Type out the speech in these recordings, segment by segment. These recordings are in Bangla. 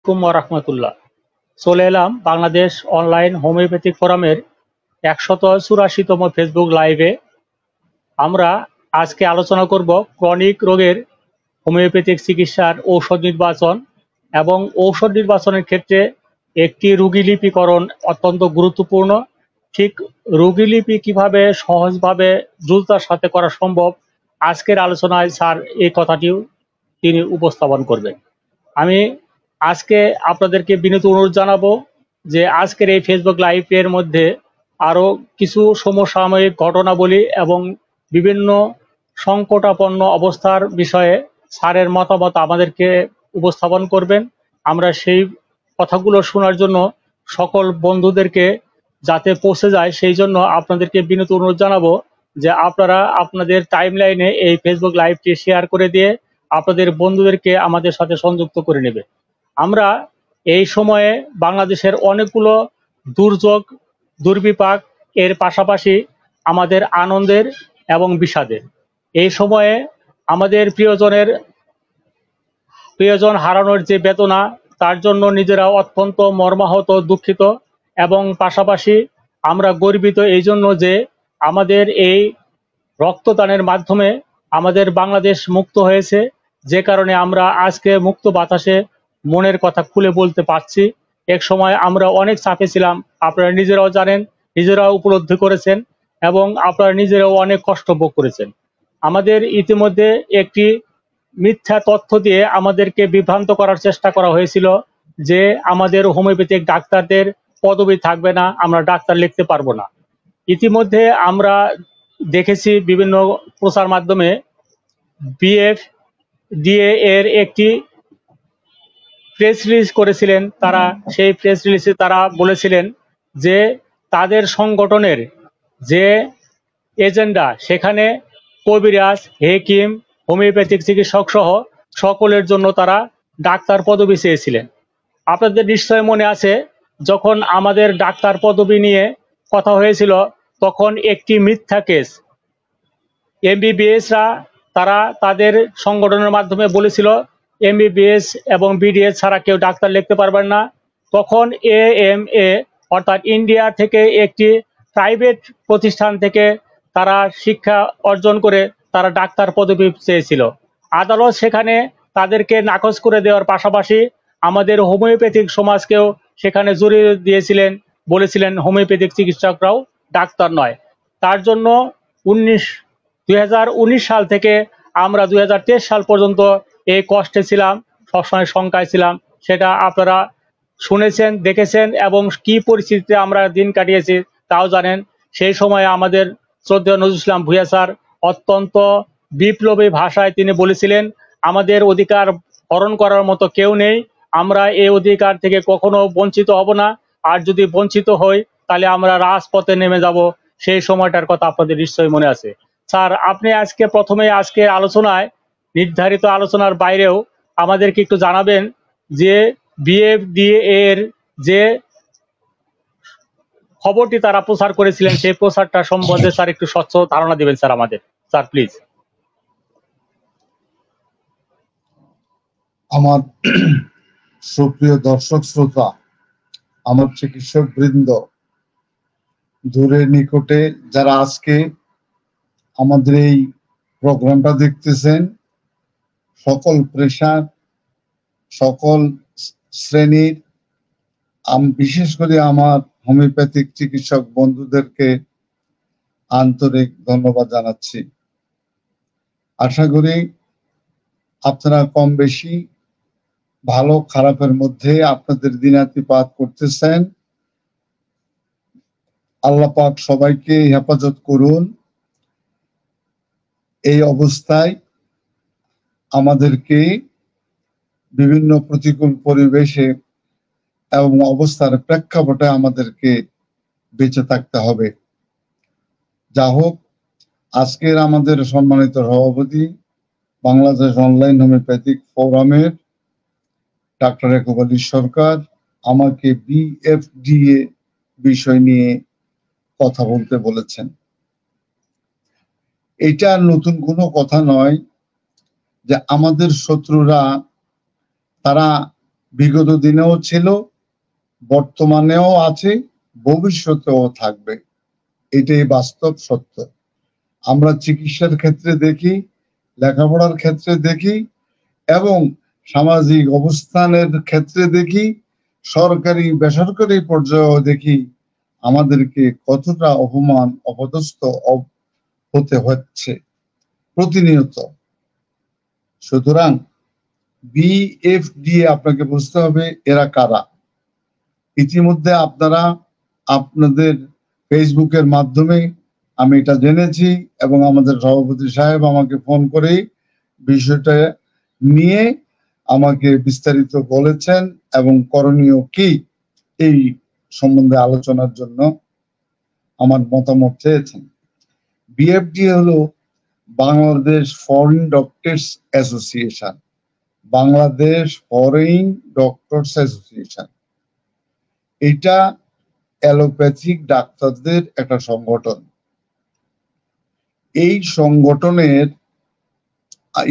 রাহমাতুল্লাহ। চলে এলাম বাংলাদেশ অনলাইন হোমিওপ্যাথিক ফোরামের ১৮৪তম ফেসবুক লাইভে। আমরা আজকে আলোচনা করব ক্রনিক রোগের হোমিওপ্যাথিক চিকিৎসার ঔষধ নির্বাচন এবং ঔষধ নির্বাচনের ক্ষেত্রে একটি রোগীলিপিকরণ অত্যন্ত গুরুত্বপূর্ণ। ঠিক রোগীলিপি কিভাবে সহজভাবে দ্রুততার সাথে করা সম্ভব, আজকের আলোচনায় স্যার এই কথাটিও তিনি উপস্থাপন করবেন। আমি আজকে আপনাদেরকে বিনীত অনুরোধ জানাবো যে আজকের এই ফেসবুক লাইভের মধ্যে আরও কিছু সমসাময়িক ঘটনাবলী এবং বিভিন্ন সংকটাপন্ন অবস্থার বিষয়ে স্যারের মতামত আমাদেরকে উপস্থাপন করবেন। আমরা সেই কথাগুলো শোনার জন্য সকল বন্ধুদেরকে যাতে পৌঁছে যায় সেই জন্য আপনাদেরকে বিনীত অনুরোধ জানাবো যে আপনারা আপনাদের টাইমলাইনে এই ফেসবুক লাইভটি শেয়ার করে দিয়ে আপনাদের বন্ধুদেরকে আমাদের সাথে সংযুক্ত করে নেবে। আমরা এই সময়ে বাংলাদেশের অনেকগুলো দুর্যোগ দুর্বিপাক এর পাশাপাশি আমাদের আনন্দের এবং বিষাদের এই সময়ে আমাদের প্রিয়জন হারানোর যে বেদনা, তার জন্য নিজেরা অত্যন্ত মর্মাহত দুঃখিত এবং পাশাপাশি আমরা গর্বিত এই জন্য যে আমাদের এই রক্তদানের মাধ্যমে আমাদের বাংলাদেশ মুক্ত হয়েছে, যে কারণে আমরা আজকে মুক্ত বাতাসে মনের কথা খুলে বলতে পারছি। এক সময় আমরা অনেক চাপে ছিলাম, আপনারা নিজেরাও জানেন, নিজেরাও উপলব্ধি করেছেন এবং আপনারা নিজেরাও অনেক কষ্ট ভোগ করেছেন। আমাদের ইতিমধ্যে একটি মিথ্যা তথ্য দিয়ে আমাদেরকে বিভ্রান্ত করার চেষ্টা করা হয়েছিল যে আমাদের হোমিওপ্যাথিক ডাক্তারদের পদবি থাকবে না, আমরা ডাক্তার লিখতে পারবো না। ইতিমধ্যে আমরা দেখেছি বিভিন্ন প্রচার মাধ্যমে বিএফডিএ এর একটি প্রেস রিলিজ করেছিলেন। তারা সেই প্রেস রিলিজে তারা বলেছিলেন যে তাদের সংগঠনের যে এজেন্ডা, সেখানে কবিরাজ, হেকিম, হোমিওপ্যাথিক চিকিৎসক সহ সকলের জন্য তারা ডাক্তার পদবি চেয়েছিলেন। আপনাদের নিশ্চয় মনে আছে, যখন আমাদের ডাক্তার পদবি নিয়ে কথা হয়েছিল তখন একটি মিথ্যা কেস এমবিবিএসরা তারা তাদের সংগঠনের মাধ্যমে বলেছিল এমবিবিএস এবং বিডিএস ছাড়া কেউ ডাক্তার লিখতে পারবেন না। তখন এএমএ অর্থাৎ ইন্ডিয়া থেকে একটি প্রাইভেট প্রতিষ্ঠান থেকে তারা শিক্ষা অর্জন করে তারা ডাক্তার পদবি চেয়েছিল। আদালত সেখানে তাদেরকে নাকচ করে দেওয়ার পাশাপাশি আমাদের হোমিওপ্যাথিক সমাজকেও সেখানে জড়িয়ে দিয়েছিলেন, বলেছিলেন হোমিওপ্যাথিক চিকিৎসকরাও ডাক্তার নয়। তার জন্য 2019 সাল থেকে আমরা 2023 সাল পর্যন্ত এই কষ্টে ছিলাম, সবসময় শঙ্কায় ছিলাম। সেটা আপনারা শুনেছেন, দেখেছেন এবং কি পরিস্থিতিতে আমরা দিন কাটিয়েছি তাও জানেন। সেই সময় আমাদের শ্রদ্ধেয় নজরুল ইসলাম ভূঁইয়া স্যার অত্যন্ত বিপ্লবী ভাষায় তিনি বলেছিলেন, আমাদের অধিকার হরণ করার মতো কেউ নেই, আমরা এই অধিকার থেকে কখনো বঞ্চিত হব না, আর যদি বঞ্চিত হই তাহলে আমরা রাজপথে নেমে যাব। সেই সময়টার কথা আপনাদের নিশ্চয়ই মনে আছে। স্যার, আপনি আজকে প্রথমে আজকে আলোচনায় নির্ধারিত আলোচনার বাইরেও আমাদেরকে একটু জানাবেন যে বিএফডিএ এর যে খবরটি তারা প্রচার করেছিলেন সেই প্রচারটা সম্বন্ধে স্যার একটু স্বচ্ছ ধারণা দিবেন স্যার আমাদের। Sir please. আমার সুপ্রিয় দর্শক শ্রোতা, আমার চিকিৎসক বৃন্দ, দূরে নিকটে যারা আজকে আমাদের এই প্রোগ্রামটা দেখতেছেন, সকল পেশার সকল শ্রেণীর, বিশেষ করে আমার হোমিওপ্যাথিক চিকিৎসক বন্ধুদেরকে আন্তরিক ধন্যবাদ জানাচ্ছি। আশা করি আপনারা কম বেশি ভালো খারাপের মধ্যে আপনাদের দিনাতিপাত করতেছেন। আল্লাহ পাক সবাইকে হেফাজত করুন। এই অবস্থায় আমাদেরকে বিভিন্ন প্রতিকূল পরিবেশে এবং অবস্থার প্রেক্ষাপটে আমাদেরকে বেঁচে থাকতে হবে। যা হোক, আজকের আমাদের সম্মানিত সভাপতি বাংলাদেশ অনলাইন হোমিওপ্যাথিক ফোরামের ডাক্তার ইয়াকুব আলী সরকার আমাকে বিএফডিএ বিষয় নিয়ে কথা বলতে বলেছেন। এটা নতুন কোনো কথা নয় যে আমাদের শত্রুরা তারা বিগত দিনেও ছিল, বর্তমানেও আছে, ভবিষ্যতেও থাকবে। এটাই বাস্তব সত্য। আমরা চিকিৎসার ক্ষেত্রে দেখি, লেখাপড়ার ক্ষেত্রে দেখি, এবং সামাজিক অবস্থানের ক্ষেত্রে দেখি, সরকারি বেসরকারি পর্যায়েও দেখি আমাদেরকে কতটা অপমান অপদস্থ হতে হচ্ছে প্রতিনিয়ত। সুতরাং বিএফডিএ আপনাকে বুঝতে হবে এরা কারা। ইতিমধ্যে আপনারা আপনাদের ফেসবুকের মাধ্যমে আমি এটা জেনেছি, এবং আমাদের সভাপতি সাহেব আমাকে ফোন করে বিষয়টা নিয়ে আমাকে বিস্তারিত বলেছেন এবং করণীয় কি এই সম্বন্ধে আলোচনার জন্য আমার মতামত চেয়েছেন। বিএফডি হলো Bangladesh foreign doctors association, Bangladesh foreign doctors association. এটা অ্যালোপ্যাথিক ডাক্তারদের একটা সংগঠন। এই সংগঠনের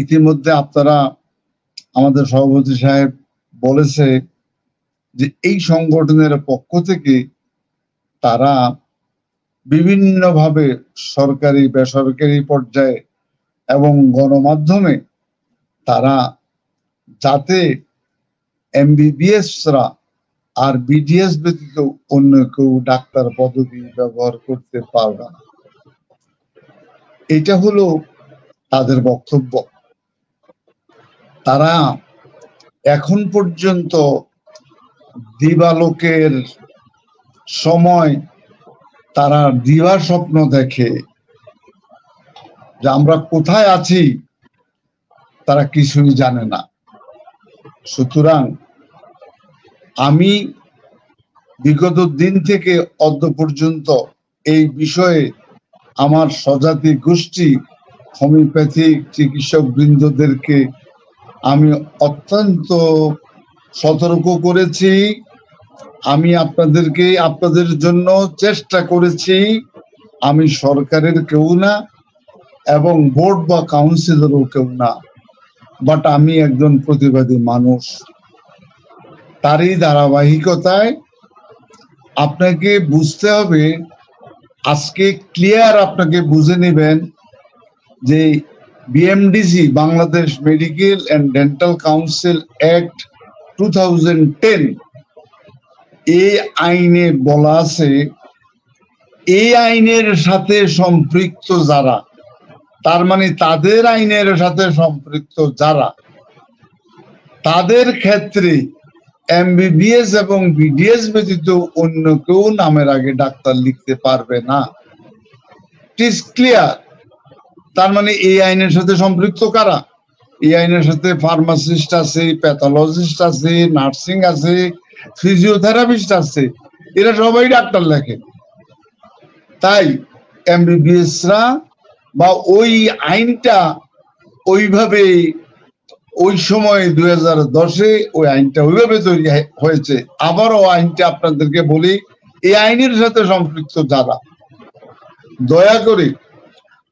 ইতিমধ্যে আপনারা আমাদের সভাপতি সাহেব বলেছে যে এই সংগঠনের পক্ষ থেকে তারা বিভিন্নভাবে সরকারি বেসরকারি পর্যায়ে এবং গণমাধ্যমে তারা যাতে এমবিবিএসরা আর বিডিএস ব্যতীত অন্য কেউ ডাক্তার পদবি ব্যবহার করতে পারবে না, এটা হলো তাদের বক্তব্য। তারা এখন পর্যন্ত দিবালোকের সময় তারা দিবা স্বপ্ন দেখে যে আমরা কোথায় আছি, তারা কিছুই জানে না। সুতরাং আমি বিগত দিন থেকে অদ্য পর্যন্ত এই বিষয়ে আমার স্বজাতি গোষ্ঠী হোমিওপ্যাথিক চিকিৎসক বৃন্দদেরকে আমি অত্যন্ত সতর্ক করেছি। আমি আপনাদের জন্য চেষ্টা করেছি। আমি সরকারের কেউ না এবং বোর্ড বা কাউন্সিলরও কেউ না, বাট আমি একজন প্রতিবাদী মানুষ। তারই ধারাবাহিকতায় আপনাকে বুঝতে হবে, আজকে ক্লিয়ার আপনাকে বুঝে নেবেন যে BMDC Bangladesh medical and dental council act 2010 এই আইনে বলা আছে, এই আইনের সাথে সম্পৃক্ত যারা, তার মানে তাদের আইনের সাথে সম্পৃক্ত যারা, তাদের ক্ষেত্রে এমবিবিএস এবং বিডিএস ব্যতীত অন্য কেউ নামের আগে ডাক্তার লিখতে পারবে না। It is clear. তার মানে এই আইনের সাথে সম্পৃক্ত কারা? এই আইনের সাথে ফার্মাসিস্ট আছে, প্যাথোলজিস্ট আছে, নার্সিং আছে, ফিজিওথেরাপিস্ট আছে, এরা সবাই ডাক্তার লেখে। তাই এমবিবিএসরা বা ওই আইনটা ওইভাবে ওই সময় 2010-এ ওই আইনটা ওইভাবে তৈরি হয়েছে। আবারও আইনটা আপনাদেরকে বলি, এই আইনের সাথে সম্পৃক্ত যারা, দয়া করে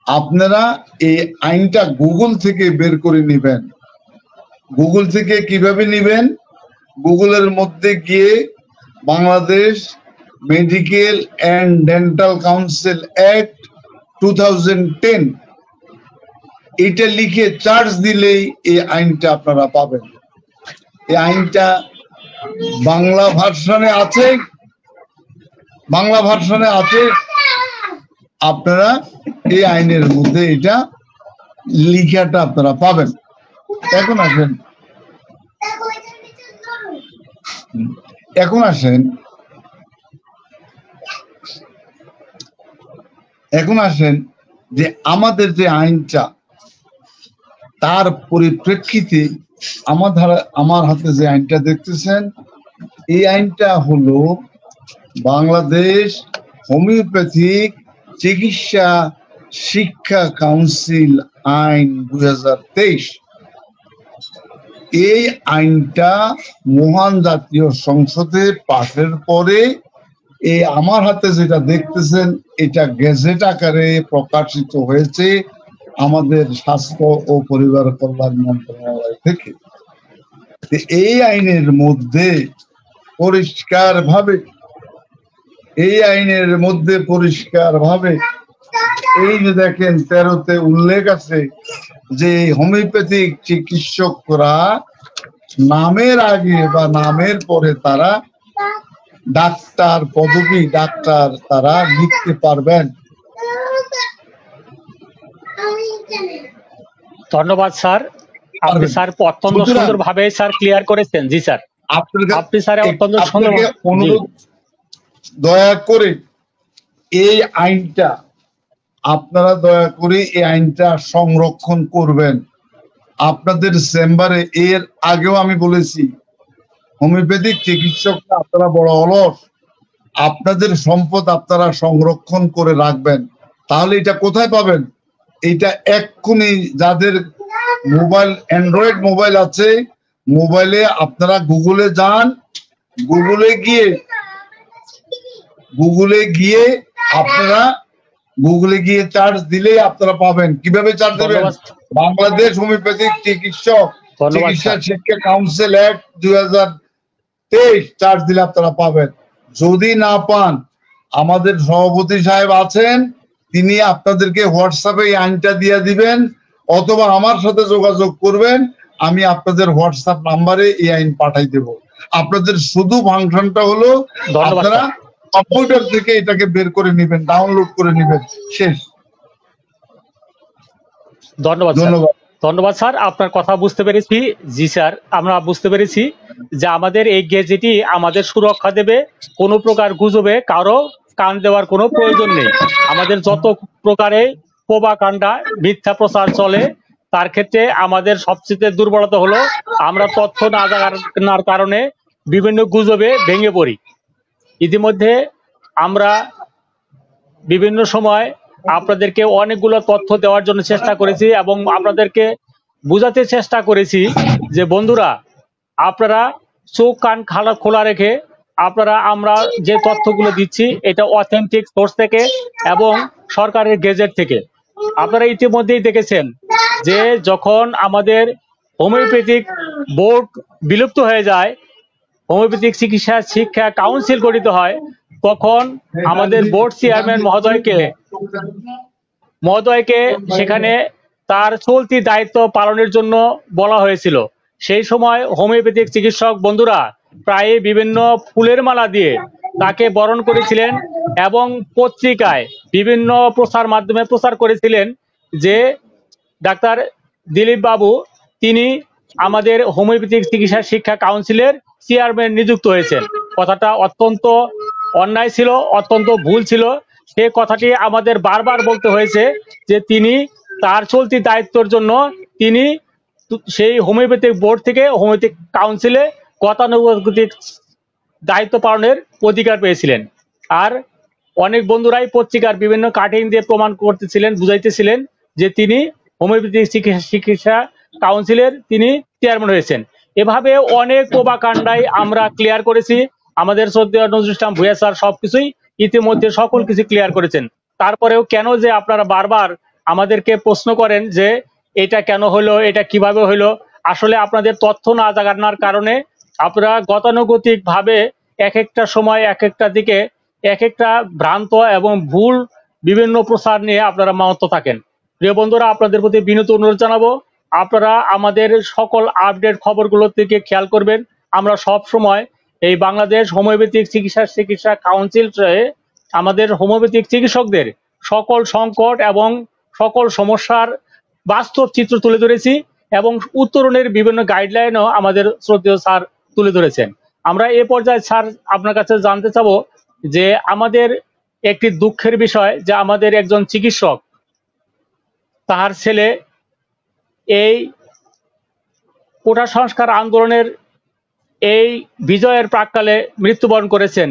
আপনারা এই আইনটা গুগল থেকে বের করে নেবেন। গুগল থেকে কিভাবে নেবেন? গুগলের মধ্যে গিয়ে Bangladesh medical and dental council act 2010 এটা লিখে চার্জ দিলেই এই আইনটা আপনারা পাবেন। এই আইনটা বাংলা ভার্সনে আছে, বাংলা ভার্সনে আছে। আপনারা এই আইনের মধ্যে এটা লিখাটা আপনারা পাবেন। এখন আসেন এখন আসেন যে আমাদের যে আইনটা, তার পরিপ্রেক্ষিতে আমার হাতে যে আইনটা দেখতেছেন, এই আইনটা হলো বাংলাদেশ হোমিওপ্যাথিক চিকিৎসা শিক্ষা কাউন্সিল আইন 2023। এই আইনটা মহান জাতীয় সংসদে পাশের পরে এই আমার হাতে যেটা দেখতেছেন, এটা গেজেট আকারে প্রকাশিত হয়েছে আমাদের স্বাস্থ্য ও পরিবার কল্যাণ মন্ত্রণালয় থেকে। এই আইনের মধ্যে পরিষ্কারভাবে এই যে দেখেন 13তে উল্লেখ আছে যে হোমিওপ্যাথিক চিকিৎসকরা নামের আগে বা নামের পরে তারা ডাক্তার পদবী তারা লিখতে পারবেন। ধন্যবাদ স্যার, আপনি স্যার অত্যন্ত সুন্দর ভাবে স্যার ক্লিয়ার করেছেন। জি স্যার, আপনি স্যার অত্যন্ত সুন্দর। অনুরোধ, দয়া করে এই আইনটা আপনারা সংরক্ষণ করবেন আপনাদের চেম্বারে। এর আগেও আমি বলেছি হোমিওপ্যাথিক চিকিৎসকরা আপনারা বড় অলস, আপনাদের সম্পদ আপনারা সংরক্ষণ করে রাখবেন। তাহলে এটা কোথায় পাবেন? এটা এক্ষুনি যাদের মোবাইল, অ্যান্ড্রয়েড মোবাইল আছে, মোবাইলে আপনারা গুগলে যান, গুগলে গিয়ে চার্জ দিলেই আপনারা পাবেন। কিভাবে চার্জ দেবেন? বাংলাদেশ হোমিওপ্যাথিক চিকিৎসা শিক্ষা কাউন্সিল অ্যাক্ট 2023 চার্জ দিলে আপনারা পাবেন। যদি না পান, আমাদের সভাপতি সাহেব আছেন, তিনি আপনাদেরকে হোয়াটসঅ্যাপে এই আইনটা দিয়ে দিবেন, অথবা আমার সাথে যোগাযোগ করবেন, আমি আপনাদের হোয়াটসঅ্যাপ নাম্বারে এই আইন পাঠাই দেব। আপনাদের শুধু ফাংশনটা হলো আপনারা কম্পিউটার থেকে এটাকে বের করে নেবেন, ডাউনলোড করে নেবেন, শেষ। ধন্যবাদ স্যার, আপনার কথা বুঝতে পেরেছি। জি স্যার, আমরা বুঝতে পেরেছি যে আমাদের এই গেজেটই আমাদের সুরক্ষা দেবে, কোনো প্রকার গুজবে কারো কান দেওয়ার কোনো প্রয়োজন নেই। আমাদের যত প্রকারে প্রোপাগান্ডা মিথ্যা প্রচার চলে, তার ক্ষেত্রে আমাদের সবচেয়ে দুর্বলতা হলো আমরা তথ্য না জানার কারণে বিভিন্ন গুজবে ভেঙে পড়ি। ইতিমধ্যে আমরা বিভিন্ন সময় আপনাদেরকে অনেকগুলো তথ্য দেওয়ার জন্য চেষ্টা করেছি এবং আপনাদেরকে বোঝাতে চেষ্টা করেছি যে বন্ধুরা, আপনারা চোখ কান খোলা রেখে আমরা যে তথ্যগুলো দিচ্ছি এটা অথেন্টিক সোর্স থেকে এবং সরকারের গেজেট থেকে। আপনারা ইতিমধ্যেই দেখেছেন যে যখন আমাদের হোমিওপ্যাথিক বোর্ড বিলুপ্ত হয়ে যায়, হোমিওপ্যাথিক চিকিৎসা শিক্ষা কাউন্সিল গঠিত হয়, তখন আমাদের বোর্ড চেয়ারম্যান মহোদয়কে সেখানে তার চলতি দায়িত্ব পালনের জন্য বলা হয়েছিল। সেই সময় হোমিওপ্যাথিক চিকিৎসক বন্ধুরা প্রায় বিভিন্ন ফুলের মালা দিয়ে তাকে বরণ করেছিলেন এবং পত্রিকায় বিভিন্ন প্রচার মাধ্যমে প্রচার করেছিলেন যে ডাক্তার দিলীপ বাবু তিনি আমাদের হোমিওপ্যাথিক চিকিৎসা শিক্ষা কাউন্সিলের চেয়ারম্যান নিযুক্ত হয়েছেন। কথাটা অত্যন্ত অন্যায় ছিল, অত্যন্ত ভুল ছিল। সে কথাটি আমাদের বারবার বলতে হয়েছে যে তিনি তার চলতি দায়িত্বের জন্য তিনি সেই হোমিওপ্যাথিক বোর্ড থেকে হোমিওপ্যাথিক কাউন্সিলে গতানুগতিক দায়িত্ব পালনের অধিকার পেয়েছিলেন। আর অনেক বন্ধুরাই পত্রিকার বিভিন্ন কাটিং দিয়ে প্রমাণ করতেছিলেন, বুঝাইতেছিলেন যে তিনি হোমিওপ্যাথিক চিকিৎসা কাউন্সিলের তিনি চেয়ারম্যান হয়েছেন। এভাবে অনেক প্রোপাগান্ডায় আমরা ক্লিয়ার করেছি। আমাদের শ্রদ্ধেয় নজরুল ইসলাম ভূঁইয়া স্যার সবকিছুই ইতিমধ্যে সকল কিছু ক্লিয়ার করেছেন। তারপরেও কেন যে আপনারা বারবার আমাদেরকে প্রশ্ন করেন যে এটা কেন হলো, এটা কিভাবে হলো, আসলে আপনাদের তথ্য না জানার কারণে আপনারা গতানুগতিক ভাবে এক একটা সময় এক একটা দিকে এক একটা ভ্রান্ত এবং ভুল বিভিন্ন প্রচার নিয়ে আপনারা মত্ত থাকেন। প্রিয় বন্ধুরা, আপনাদের প্রতি বিনীত অনুরোধ জানাবো, আপনারা আমাদের সকল আপডেট খবরগুলোর দিকে খেয়াল করবেন। আমরা সব সময় এই বাংলাদেশ হোমিওপ্যাথিক চিকিৎসা কাউন্সিল আমাদের হোমিওপ্যাথিক চিকিৎসকদের সকল সংকট এবং সকল সমস্যার বাস্তব চিত্র তুলে ধরেছি এবং উত্তরণের বিভিন্ন গাইডলাইনও আমাদের শ্রদ্ধেয় স্যার তুলে ধরেছেন। আমরা এ পর্যায়ে স্যার আপনার কাছে জানতে চাবো যে আমাদের একটি দুঃখের বিষয় যে আমাদের একজন চিকিৎসক তার ছেলে এই কোটা সংস্কার আন্দোলনের এই বিজয়ের প্রাক্কালে মৃত্যুবরণ করেছেন।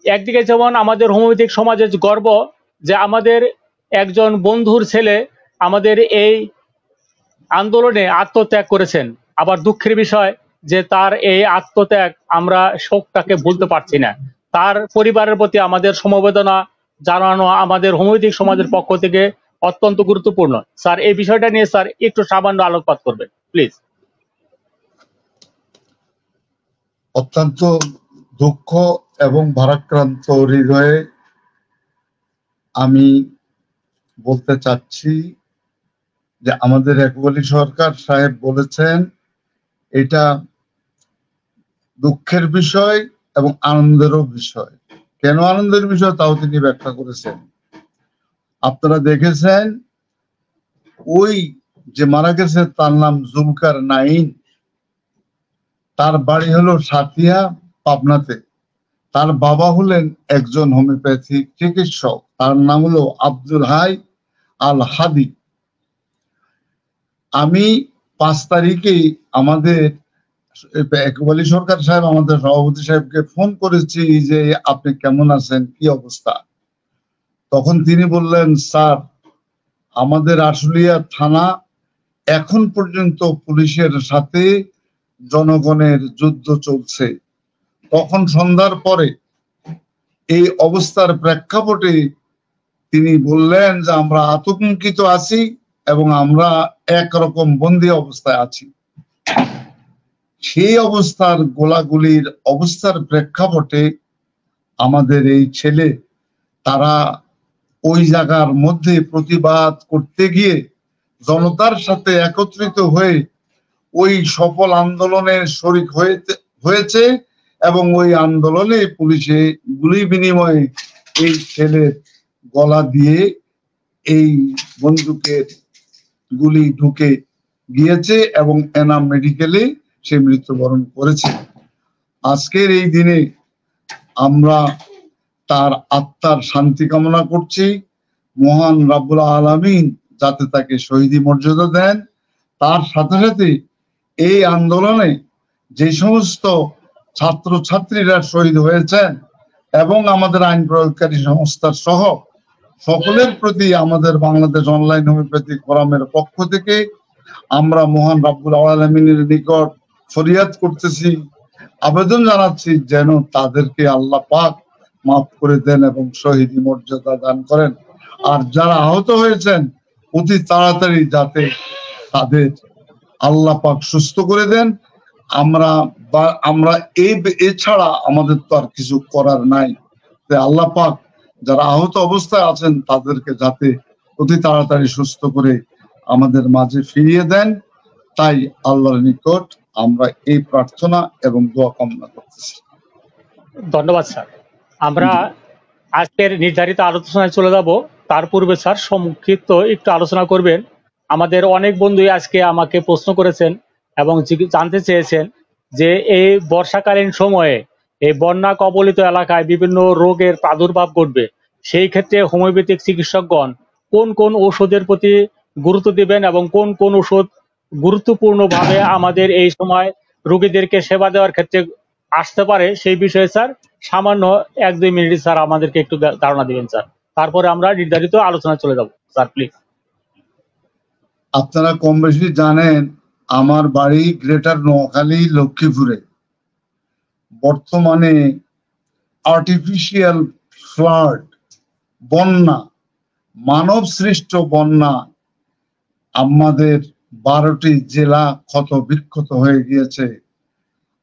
একদিকে যেমন আমাদের হোমিওপ্যাথিক সমাজের গর্ব যে আমাদের একজন বন্ধুর ছেলে আমাদের এই আন্দোলনে আত্মত্যাগ করেছেন, আবার দুঃখের বিষয় যে তার এই আত্মত্যাগ আমরা শোকটাকে ভুলতে পারছি না। তার পরিবারের প্রতি আমাদের সমবেদনা জানানো আমাদের হোমিওপ্যাথিক সমাজের পক্ষ থেকে অত্যন্ত গুরুত্বপূর্ণ। স্যার এই বিষয়টা নিয়ে স্যার একটু সামান্য আলোকপাত করবেন প্লিজ। অত্যন্ত দুঃখ এবং ভারাক্রান্ত হৃদয়ে আমি বলতে চাচ্ছি যে আমাদের একবলি সরকার সাহেব বলেছেন এটা দুঃখের বিষয় এবং আনন্দেরও বিষয়। কেন আনন্দের বিষয় তাও তিনি ব্যাখ্যা করেছেন। আপনারা দেখেছেন ওই যে মারা গেছে তার নাম জুলকার নাইন, তার বাড়ি হলো সাতিয়া পাবনাতে। তার বাবা হলেন একজন হোমিওপ্যাথিক চিকিৎসক, তার নাম হলো আব্দুল হাই আল হাদি। আমি 5 তারিখে আমাদের একবলি সরকার সাহেব আমাদের সভাপতি সাহেবকে ফোন করেছি যে আপনি কেমন আছেন, কি অবস্থা। তখন তিনি বললেন, স্যার আমাদের আশুলিয়া থানা এখন পর্যন্ত পুলিশের সাথে জনগণের যুদ্ধ চলছে। তখন সন্ধ্যার পরে এই অবস্থার প্রেক্ষাপটে তিনি বললেন যে আমরা আতঙ্কিত আছি এবং আমরা একরকম বন্দী অবস্থায় আছি। সেই অবস্থার গোলাগুলির অবস্থার প্রেক্ষাপটে আমাদের এই ছেলে তারা ওই জায়গার মধ্যে প্রতিবাদ করতে গিয়ে জনতার সাথে একত্রিত হয়ে ওই সফল আন্দোলনে শরিক হয়েছে এবং ওই আন্দোলনে পুলিশে গুলি বিনিময়ে এই ছেলের গলা দিয়ে এই বন্দুকের গুলি ঢুকে গিয়েছে এবং এনাম মেডিকেলে সে মৃত্যুবরণ করেছে। আজকের এই দিনে আমরা তার আত্মার শান্তি কামনা করছি। মহান রাব্বুল আলামিন যাতে তাকে শহীদি মর্যাদা দেন। তার সাথে সাথে এই আন্দোলনে যে সমস্ত ছাত্র ছাত্রীরা শহীদ হয়েছেন এবং আমাদের আইন প্রয়োগকারী সংস্থার সহ সকলের প্রতি আমাদের বাংলাদেশ অনলাইন হোমিওপ্যাথিক ফোরামের পক্ষ থেকে আমরা মহান রাব্বুল আলামিনের নিকট ফরিয়াদ করতেছি, আবেদন জানাচ্ছি যেন তাদেরকে আল্লাহ পাক মাফ করে দেন এবং শহীদি মর্যাদা দান করেন। আর যারা আহত হয়েছেন অতি তাড়াতাড়ি যাতে তাদের আল্লাহ পাক সুস্থ করে দেন। আমরা এছাড়া আমাদের তো আর কিছু করার নাই। আল্লাহ পাক যারা আহত অবস্থায় আছেন তাদেরকে যাতে অতি তাড়াতাড়ি সুস্থ করে আমাদের মাঝে ফিরিয়ে দেন, তাই আল্লাহর নিকট আমরা এই প্রার্থনা এবং দোয়া কামনা করতেছি। ধন্যবাদ স্যার। আমরা আজকের নির্ধারিত আলোচনায় চলে যাব। তার পূর্বে স্যার সংক্ষিপ্ত একটু আলোচনা করবেন। আমাদের অনেক বন্ধুই আজকে আমাকে প্রশ্ন করেছেন এবং জানতে চেয়েছেন যে এই বর্ষাকালীন সময়ে এই বন্যা কবলিত এলাকায় বিভিন্ন রোগের প্রাদুর্ভাব ঘটবে, সেই ক্ষেত্রে হোমিওপ্যাথিক চিকিৎসকগণ কোন কোন ঔষধের প্রতি গুরুত্ব দিবেন এবং কোন কোন ওষুধ গুরুত্বপূর্ণভাবে আমাদের এই সময় রোগীদেরকে সেবা দেওয়ার ক্ষেত্রে আসতে পারে, সেই বিষয়ে স্যার সামান্য 1-2 মিনিট স্যার আমাদেরকে একটু ধারণা দিবেন স্যার। তারপরে আমরা নির্ধারিত আলোচনায় চলে যাব স্যার, প্লিজ। আপনারা কম বেশি জানেন আমার বাড়ি গ্রেটার নোয়াখালী লক্ষ্মীপুরে। বর্তমানে আর্টিফিশিয়াল ফ্লাড, বন্যা, মানব সৃষ্ট বন্যা আমাদের 12টি জেলা ক্ষত বিক্ষত হয়ে গিয়েছে।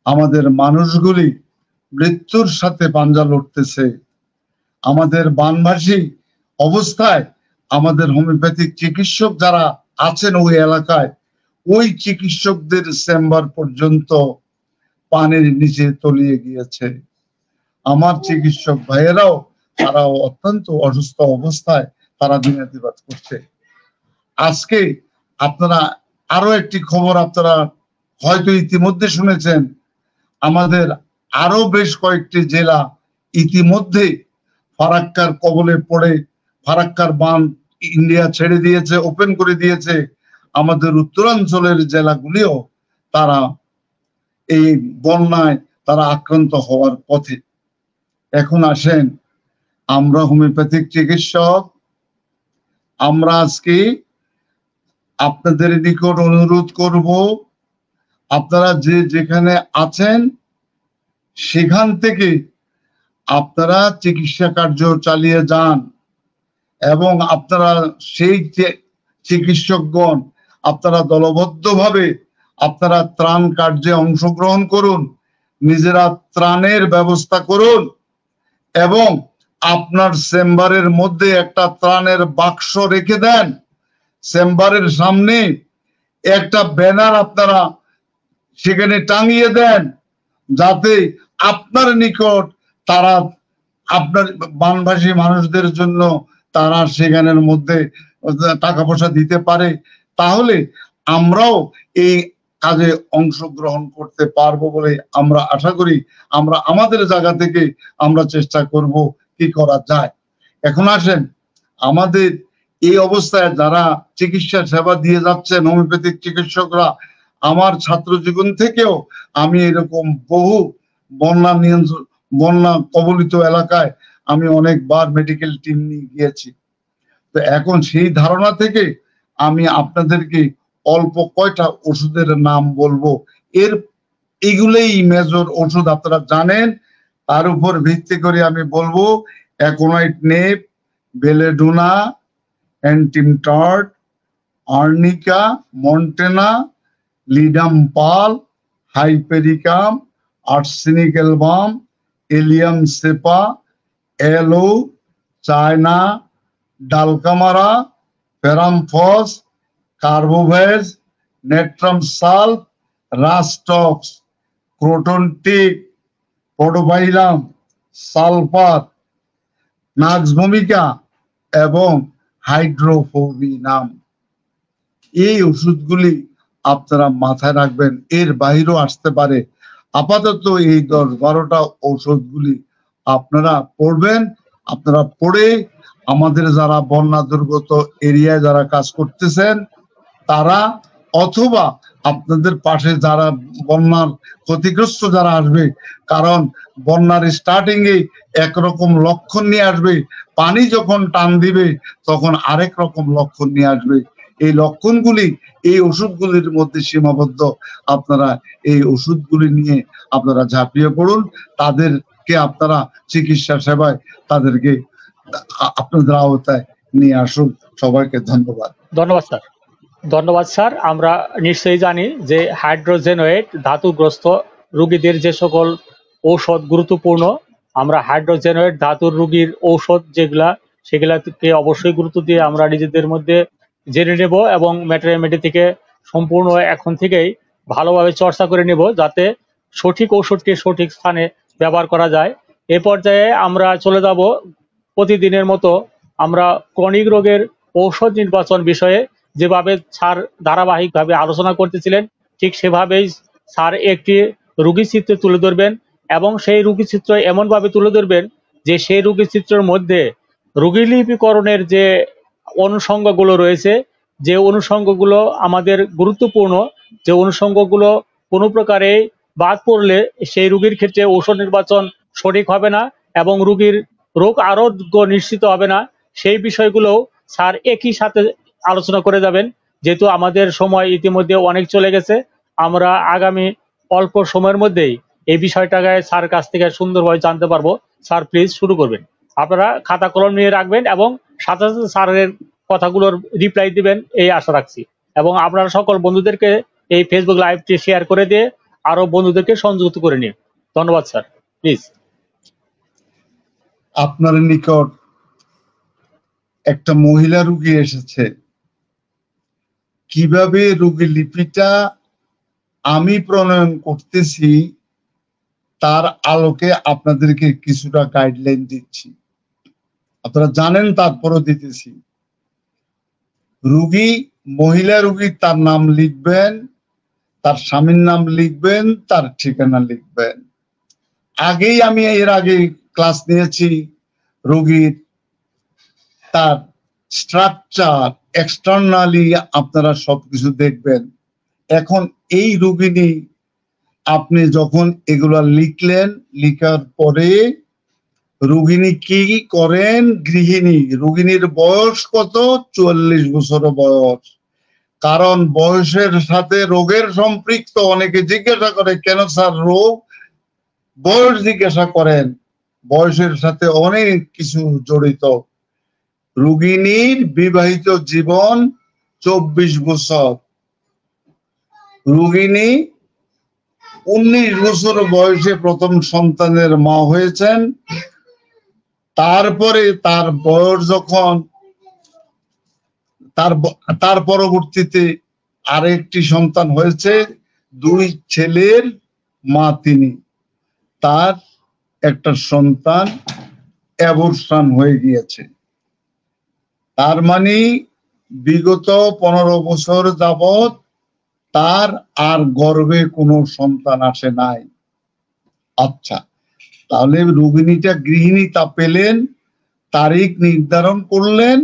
আমাদের মানুষগুলি মৃত্যুর সাথে পাঞ্জা লড়তেছে। আমাদের বানভাসী অবস্থায় আমাদের হোমিওপ্যাথিক চিকিৎসক যারা আছেন ওই এলাকায়, ওই চিকিৎসকদের চেম্বার পর্যন্ত পানির নিচে তলিয়ে গিয়েছে। আমার চিকিৎসক ভাইয়েরাও তারাও অত্যন্ত অসুস্থ অবস্থায় তারা দিনাতিপাত করছে। আজকে আপনারা আরো একটি খবর আপনারা হয়তো ইতিমধ্যে শুনেছেন, আমাদের আরো বেশ কয়েকটি জেলা ইতিমধ্যে ফারাক্কার কবলে পড়ে ফারাক্কার বাঁধ ইন্ডিয়া ছেড়ে দিয়েছে, ওপেন করে দিয়েছে। আমাদের উত্তরাঞ্চলের জেলাগুলিও তারা এই বন্যায় তারা আক্রান্ত হওয়ার পথে। এখন আসেন, আমরা হোমিওপ্যাথিক চিকিৎসক, আমরা আজকে আপনাদের নিকট অনুরোধ করব, আপনারা যে যেখানে আছেন সেখান থেকে আপনারা চিকিৎসা কার্য চালিয়ে যান এবং আপনারা সেই চিকিৎসকগণ আপনারা দলবদ্ধভাবে আপনারা ত্রাণ কার্যে অংশগ্রহণ করুন। নিজেরা ত্রাণের ব্যবস্থা করুন এবং আপনার চেম্বারের মধ্যে একটা ত্রাণের বাক্স রেখে দেন। চেম্বারের সামনে একটা ব্যানার আপনারা সেখানে টাঙিয়ে দেন, যাতে আপনার নিকট তারা আপনার বানভাসী মানুষদের জন্য তারা সেখানের মধ্যে টাকা পয়সা দিতে পারে। তাহলে আমরাও এই কাজে অংশগ্রহণ করতে পারবো বলে আমরা আশা করি। আমরা আমাদের জায়গা থেকে আমরা চেষ্টা করব কি করা যায়। এখন আসেন, আমাদের এই অবস্থায় যারা চিকিৎসা সেবা দিয়ে যাচ্ছেন হোমিওপ্যাথিক চিকিৎসকরা, আমার ছাত্র জীবন থেকেও আমি এরকম বহু বন্যা কবলিত এলাকায় আমি অনেকবার মেডিকেল টিম নিয়ে গিয়েছি। তো এখন সেই ধারণা থেকে আমি আপনাদেরকে অল্প কয়টা ওষুধের নাম বলবো। এগুলোই মেজর ওষুধ, আপনারা জানেন। তার উপর ভিত্তি করে আমি বলবো aconite nap, belladonna, antim tart, arnica, montana, ledum pal, hypericum, arsenic album, allium cepa, aloe, china, dulcamara, ferrum phos, carbo veg, natrum sulph, rhus tox, croton tig, podophyllum, sulphur, nux vomica এবং হাইড্রোফোবিনাম। এই ওষুধগুলি আপনারা মাথায় রাখবেন, এর বাইরেও আসতে পারে। আপাতত এই 10-12টা ঔষধগুলি আপনারা পড়বেন। আপনারা পড়ে আমাদের যারা বন্যা দুর্গত এরিয়ায় যারা কাজ করতেছেন তারা, অথবা আপনাদের পাশে যারা বন্যার ক্ষতিগ্রস্ত যারা আসবে, কারণ বন্যার স্টার্টিং এ একরকম লক্ষণ নিয়ে আসবে, পানি যখন টান দিবে তখন আরেক রকম লক্ষণ নিয়ে আসবে। এই লক্ষণগুলি এই ওষুধগুলির মধ্যে সীমাবদ্ধ। আপনারা এই ওষুধগুলি নিয়ে আপনারা ঝাঁপিয়ে পড়ুন, তাদেরকে আপনারা চিকিৎসা সেবায় তাদেরকে আপনাদের আওতায় নিয়ে আসুন। সবাইকে ধন্যবাদ। ধন্যবাদ স্যার। ধন্যবাদ স্যার। আমরা নিশ্চয়ই জানি যে হাইড্রোজেনোয়েট ধাতুগ্রস্ত রোগীদের যে সকল ঔষধ গুরুত্বপূর্ণ, আমরা হাইড্রোজেনোয়েট ধাতুর রোগীর ঔষধ যেগুলা, সেগুলাকে অবশ্যই গুরুত্ব দিয়ে আমরা নিজেদের মধ্যে জেনে নেব এবং ম্যাটারমেডি থেকে সম্পূর্ণ এখন থেকেই ভালোভাবে চর্চা করে নেব, যাতে সঠিক ঔষধকে সঠিক স্থানে ব্যবহার করা যায়। এ পর্যায়ে আমরা চলে যাব প্রতিদিনের মতো আমরা ক্রনিক রোগের ঔষধ নির্বাচন বিষয়ে যেভাবে স্যার ধারাবাহিকভাবে আলোচনা করতেছিলেন, ঠিক সেভাবেই স্যার একটি রোগী চিত্র তুলে ধরবেন এবং সেই রোগী চিত্র এমনভাবে তুলে ধরবেন যে সেই রোগী চিত্রের মধ্যে রোগীলিপিকরণের যে অনুষঙ্গগুলো রয়েছে, যে অনুষঙ্গগুলো আমাদের গুরুত্বপূর্ণ, যে অনুষঙ্গগুলো কোনো প্রকারে বাদ পড়লে সেই রোগীর ক্ষেত্রে ঔষধ নির্বাচন সঠিক হবে না এবং রোগীর রোগ আরোগ্য নিশ্চিত হবে না, সেই বিষয়গুলো স্যার একই সাথে আলোচনা করে যাবেন। যেহেতু আমাদের সময় ইতিমধ্যে অনেক চলে গেছে, আমরা আগামী অল্প সময়ের মধ্যেই এই বিষয়টাকে স্যার কাছ থেকে সুন্দরভাবে জানতে পারবো। স্যার প্লিজ শুরু করবেন। আপনারা খাতা কলম নিয়ে রাখবেন এবং সাথে সাথে স্যারের কথাগুলোর রিপ্লাই দিবেন, এই আশা রাখছি। এবং আপনারা সকল বন্ধুদেরকে এই ফেসবুক লাইভটি শেয়ার করে দিয়ে আরো বন্ধুদেরকে সংযুক্ত করে নিন। ধন্যবাদ স্যার। প্লিজ। আপনার নিকট একটা মহিলা রোগী এসেছে। কিভাবে রোগী লিপিটা আমি প্রণয়ন করতেছি তার আলোকে আপনাদেরকে কিছুটা গাইডলাইন দিচ্ছি। আপনারা জানেন, তারপরও দিতেছি। রোগী, মহিলা রোগী, তার নাম লিখবেন, তার স্বামীর নাম লিখবেন, তার ঠিকানা লিখবেন। আমি এর আগে ক্লাস নিয়েছি রোগীর তার স্ট্রাকচার, এক্সটার্নালি আপনারা সবকিছু দেখবেন। এখন এই রোগিনী আপনি যখন এগুলা লিখলেন, লিখার পরে রোগিনী কি করেন? গৃহিণী। রোগিনীর বয়স কত? 44 বছর বয়স। কারণ বয়সের সাথে রোগের সম্পৃক্ত। অনেকে জিজ্ঞাসা করে, কেন স্যার রোগ বয়স জিজ্ঞাসা করেন? বয়সের সাথে অনেক কিছু জড়িত। রোগিনীর বিবাহিত জীবন 24 বছর। রোগিনী 19 বছর বয়সে প্রথম সন্তানের মা হয়েছেন। তারপরে তার বয়স যখন তার পরবর্তীতে আরেকটি সন্তান হয়েছে, 2 ছেলের মা তিনি। তার একটা সন্তান অ্যাবর্শন হয়ে গিয়েছে। তার মানে বিগত 15 বছর যাবৎ তার আর গর্ভে কোনো সন্তান আসে নাই। আচ্ছা, তাহলে রোগিণীটা গৃহিণী তা পেলেন, তারিখ নির্ধারণ করলেন।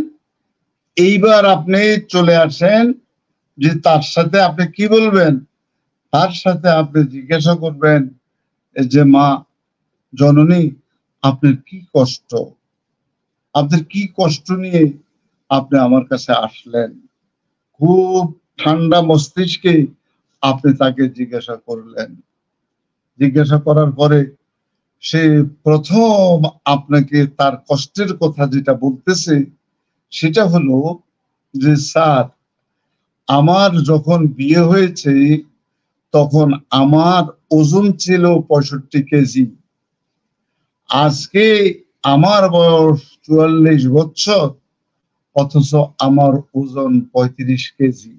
এইবার আপনি চলে আসেন যে তার সাথে আপনি কি বলবেন? তার সাথে আপনি জিজ্ঞাসা করবেন যে মা জননী, আপনার কি কষ্ট, আপনার কি কষ্ট নিয়ে আপনি আমার কাছে আসলেন? খুব ঠান্ডা মস্তিষ্কে আপনি তাকে জিজ্ঞাসা করলেন। জিজ্ঞাসা করার পরে সে প্রথম আপনাকে তার কষ্টের কথা যেটা বলতেছে সেটা হলো যে স্যার, আমার যখন বিয়ে হয়েছে তখন আমার ওজন ছিল 65 কেজি। আজকে আমার বয়স 44 বছর, অথচ আমার ওজন 35 কেজি।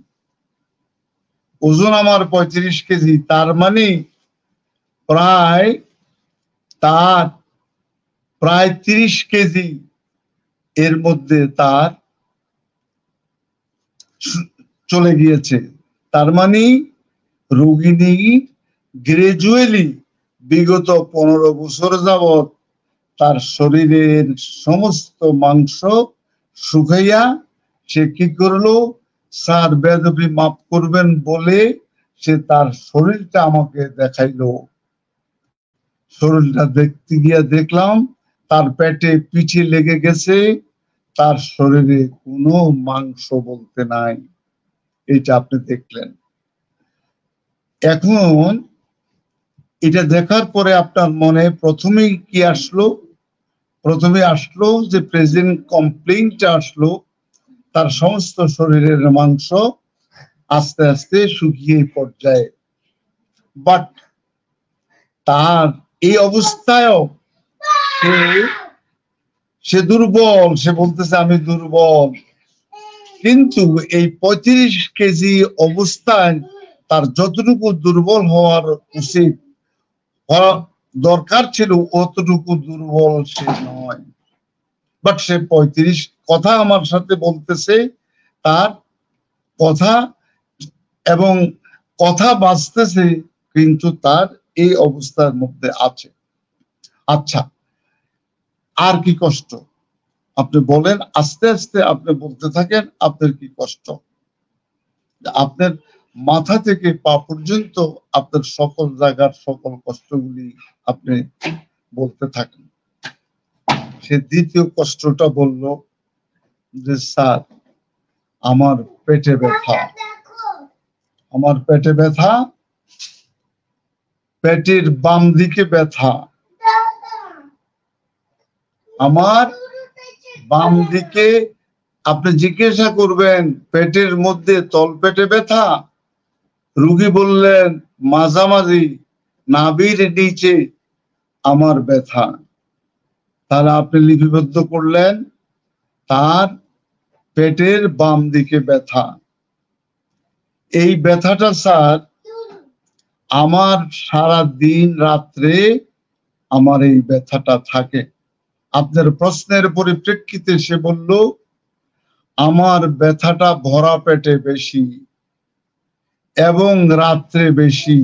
ওজন আমার 35 কেজি, তার মানে প্রায় 30 কেজি এর মধ্যে তার চলে গিয়েছে। তার মানে রোগিণী গ্রাজুয়ালি বিগত 15 বছর যাবৎ তার শরীরের সমস্ত মাংস শুকাইয়া সে কি করলো? স্যার বেদবি মাফ করবেন বলে সে তার শরীরটা আমাকে দেখাইলো। শরীরটা দেখতে গিয়ে দেখলাম তার পেটে পিঠে লেগে গেছে, তার শরীরে কোনো মাংস বলতে নাই। এটা আপনি দেখলেন। এখন এটা দেখার পরে আপনার মনে প্রথমেই কি আসলো? প্রথমে আসলো যে প্রেজেন্ট কমপ্লেইনটা আসলো, তার সমস্ত শরীরের মাংস আস্তে আস্তে শুকিয়ে পর্যায়ে। বাট তার এই অবস্থায়ও সে দুর্বল, সে বলতেছে আমি দুর্বল। কিন্তু এই 35 কেজি অবস্থায় তার যতটুকু দুর্বল হওয়ার উচিত দরকার ছিল অতটুকু দুর্বল সে নয়। বাট সে 35 কথা আমার সাথে বলতেছে, তার কথা এবং কথা বাঁচতেছে, কিন্তু তার এই অবস্থার মধ্যে আছে। আচ্ছা, আর কি কষ্ট আপনি বলেন, আস্তে আস্তে আপনি বলতে থাকেন আপনার কি কষ্ট। আপনার মাথা থেকে পা পর্যন্ত আপনার সকল জায়গার সকল কষ্টগুলি আপনি বলতে থাকেন। সে দ্বিতীয় কষ্টটা বলল যে স্যার, আমার পেটে ব্যথা, আমার পেটে ব্যথা, পেটের বাম দিকে ব্যথা, আমার বাম দিকে। আপনি জিজ্ঞাসা করবেন পেটের মধ্যে তল পেটে ব্যথা? রোগী বললেন মাঝামাঝি নাভির নিচে আমার ব্যথা। তাহলে আপনি লিপিবদ্ধ করলেন তার পেটের বাম দিকে ব্যথা। এই ব্যথাটা স্যার আমার সারা দিন রাত্রে আমার এই ব্যথাটা থাকে। আপনার প্রশ্নের পরিপ্রেক্ষিতে সে বলল আমার ব্যথাটা ভরা পেটে বেশি এবং রাত্রে বেশি।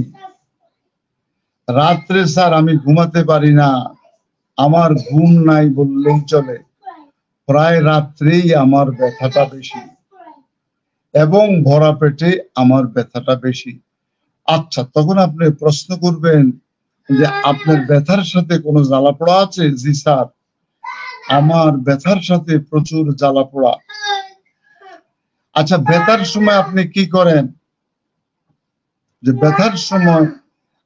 রাত্রে স্যার আমি ঘুমাতে পারি না, আমার ঘুম নাই বললেই চলে। প্রায় রাত্রেই আমার ব্যথাটা বেশি এবং ভরা পেটে আমার ব্যথাটা বেশি। আচ্ছা, তখন আপনি প্রশ্ন করবেন যে আপনার ব্যথার সাথে কোনো জ্বালা পোড়া আছে? জি স্যার, আমার ব্যথার সাথে প্রচুর জ্বালা পোড়া। আচ্ছা, ব্যথার সময় আপনি কি করেন? যে ব্যথার সময়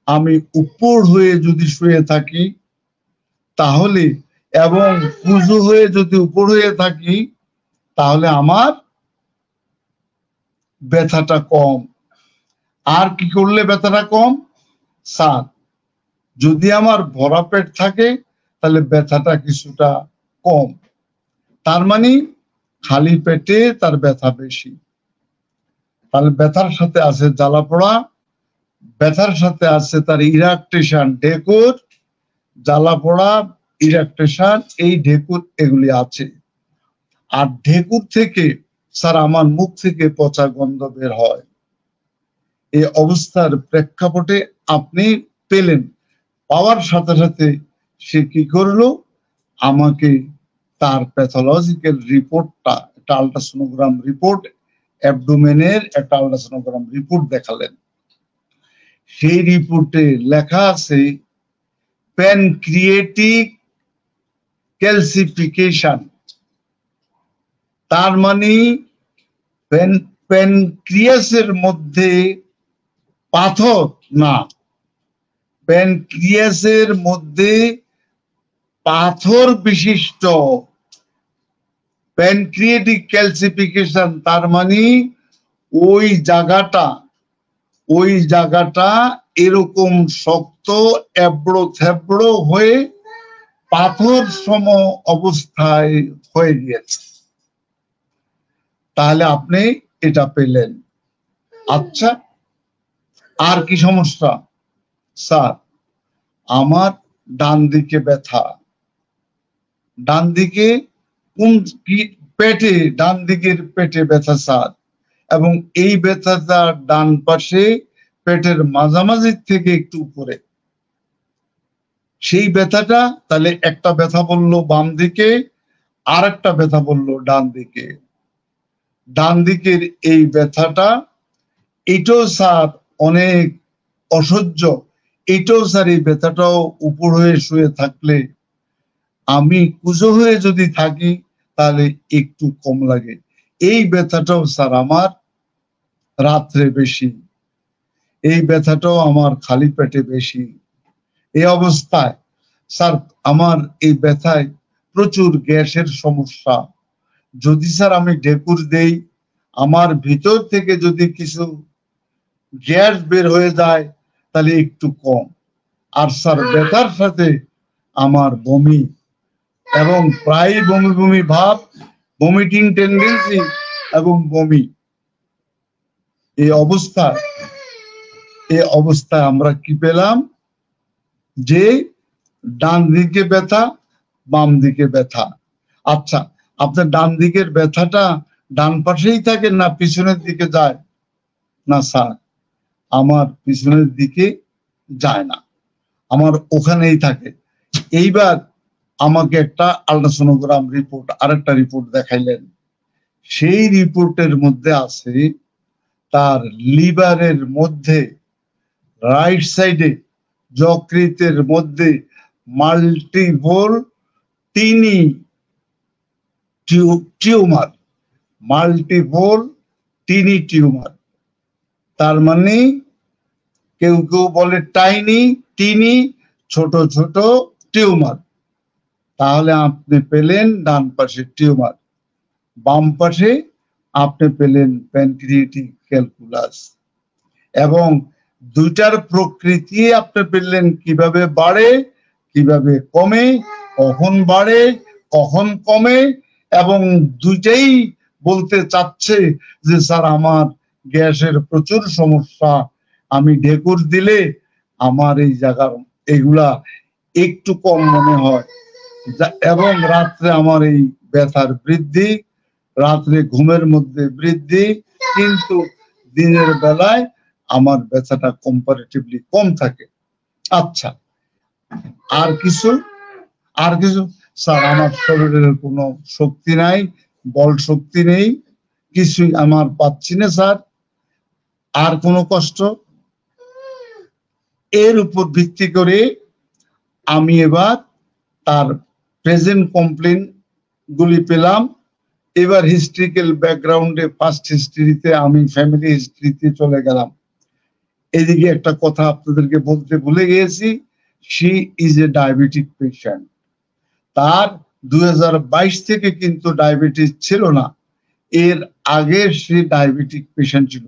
আমি উপর হয়ে যদি শুয়ে থাকি তাহলে, এবং কুজু হয়ে যদি উপর হয়ে থাকি তাহলে আমার ব্যথাটা কম। আর কি করলে ব্যথাটা কম? স্যার যদি আমার ভরা পেট থাকে তাহলে ব্যথাটা কিছুটা কম, তার মানে খালি পেটে তার ব্যথা বেশি। তাহলে ব্যথার সাথে আছে জ্বালা পোড়া, ব্যথার সাথে আছে তার ইরাকটেশন, ঢেকুর, জ্বালা পোড়া, ইরাকটেশন, এই ঢেকুর এগুলি আছে। আর ঢেকুর থেকে স্যার আমার মুখ থেকে পচা গন্ধ বের হয়। এই অবস্থার প্রেক্ষাপটে আপনি পেলেন, পাওয়ার সাথে সাথে সে কি করলো, আমাকে তার প্যাথোলজিক্যাল রিপোর্টটা, একটা আল্ট্রাসোনোগ্রাম রিপোর্ট, অ্যাবডোমেনের একটা আল্ট্রাসোনোগ্রাম রিপোর্ট দেখালেন। সেই রিপোর্টে লেখা আছে প্যানক্রিয়েটিক ক্যালসিফিকেশন। তার মানে প্যানক্রিয়াসের মধ্যে পাথর না, প্যানক্রিয়াসের মধ্যে পাথর বিশিষ্ট প্যানক্রিয়েটিক ক্যালসিফিকেশন। তার মানে ওই জায়গাটা এরকম শক্ত এবড়ো থেবড়ো হয়ে পাথর সম অবস্থায় হয়ে গিয়েছে। তাহলে আপনি এটা পেলেন। আচ্ছা, আর কি সমস্যা? স্যার আমার ডান দিকে ব্যথা, ডান দিকে কোন পেটে, ডান দিকের পেটে ব্যথা স্যার, এবং এই ব্যথাটা ডান পাশে পেটের মাঝামাঝি থেকে একটু উপরে। সেই ব্যথাটা তাহলে একটা ব্যথা বললো বাম দিকে, আর একটা ব্যথা বললো ডান দিকে। ডান দিকের এই ব্যথাটা, এটাও স্যার অনেক অসহ্য, এটাও স্যার এই ব্যথাটাও উপর হয়ে শুয়ে থাকলে, আমি কুজো হয়ে যদি থাকি তাহলে একটু কম লাগে। এই ব্যথাটাও স্যার আমার রাত্রে বেশি, এই ব্যথাটাও আমার খালি পেটে বেশি। এই অবস্থায় স্যার আমার এই ব্যথায় প্রচুর গ্যাসের সমস্যা। যদি স্যার আমি ঢেকুর দেই, আমার ভিতর থেকে যদি কিছু গ্যাস বের হয়ে যায় তাহলে একটু কম। আর স্যার ব্যথার সাথে আমার বমি, এবং প্রায় বমি বমি ভাব, ভমিটিং টেন্ডেন্সি এবং বমি। এই অবস্থায় আমরা কি পেলাম, যে ডান দিকে ব্যথা, বাম দিকে ব্যথা। আচ্ছা, আপনার ডান দিকের ব্যথাটা ডান পাশেই থাকে না পিছনের দিকে যায়? না স্যার, আমার পিছনের দিকে যায় না, আমার ওখানেই থাকে। এইবার আমাকে একটা আল্ট্রাসোনোগ্রাম রিপোর্ট, আরেকটা রিপোর্ট দেখাইলেন। সেই রিপোর্টের মধ্যে আছে তার লিভারের মধ্যে রাইট সাইডে যকৃতের মধ্যে মাল্টিপল টিনি টিউমার, মাল্টিপল টিনি টিউমার। তার মানে কেউ কেউ বলে টাইনি, টিনি, ছোট ছোট টিউমার। তাহলে আপনি পেলেন ডান পাশে টিউমার, বাম পাশে আপনি পেলেন প্যানক্রিয়েটিক ক্যালকুলাস। এবং দুইটার প্রকৃতি আপনি পেলেন, কিভাবে বাড়ে, কিভাবে কমে, কখন বাড়ে, কখন কমে। এবং দুইটাই বলতে চাচ্ছে যে স্যার আমার গ্যাসের প্রচুর সমস্যা, আমি ঢেকুর দিলে আমার এই জায়গার এগুলা একটু কম মনে হয়, এবং রাত্রে আমার এই ব্যথার বৃদ্ধি, রাত্রে ঘুমের মধ্যে বৃদ্ধি, কিন্তু দিনের বেলায় আমার ব্যথাটা কম্পারেটিভলি কম থাকে। আচ্ছা, আর কিছু স্যার আমার শরীরের কোনো শক্তি নাই, বল শক্তি নেই, কিছুই আমার পাচ্ছি না স্যার। আর কোনো কষ্ট? এর উপর ভিত্তি করে আমি এবার তার প্রেজেন্ট কমপ্লেন গুলি পেলাম। এবার হিস্ট্রিক্যাল ব্যাকগ্রাউন্ডে, ফার্স্ট হিস্ট্রিতে আমি ফ্যামিলি হিস্ট্রিতে চলে গেলাম। এদিকে একটা কথা আপনাদেরকে বলতে ভুলে গিয়েছি, she is a diabetic patient. তার 2022 থেকে কিন্তু ডায়াবেটিস ছিল না, এর আগে সে ডায়াবেটিক পেশেন্ট ছিল।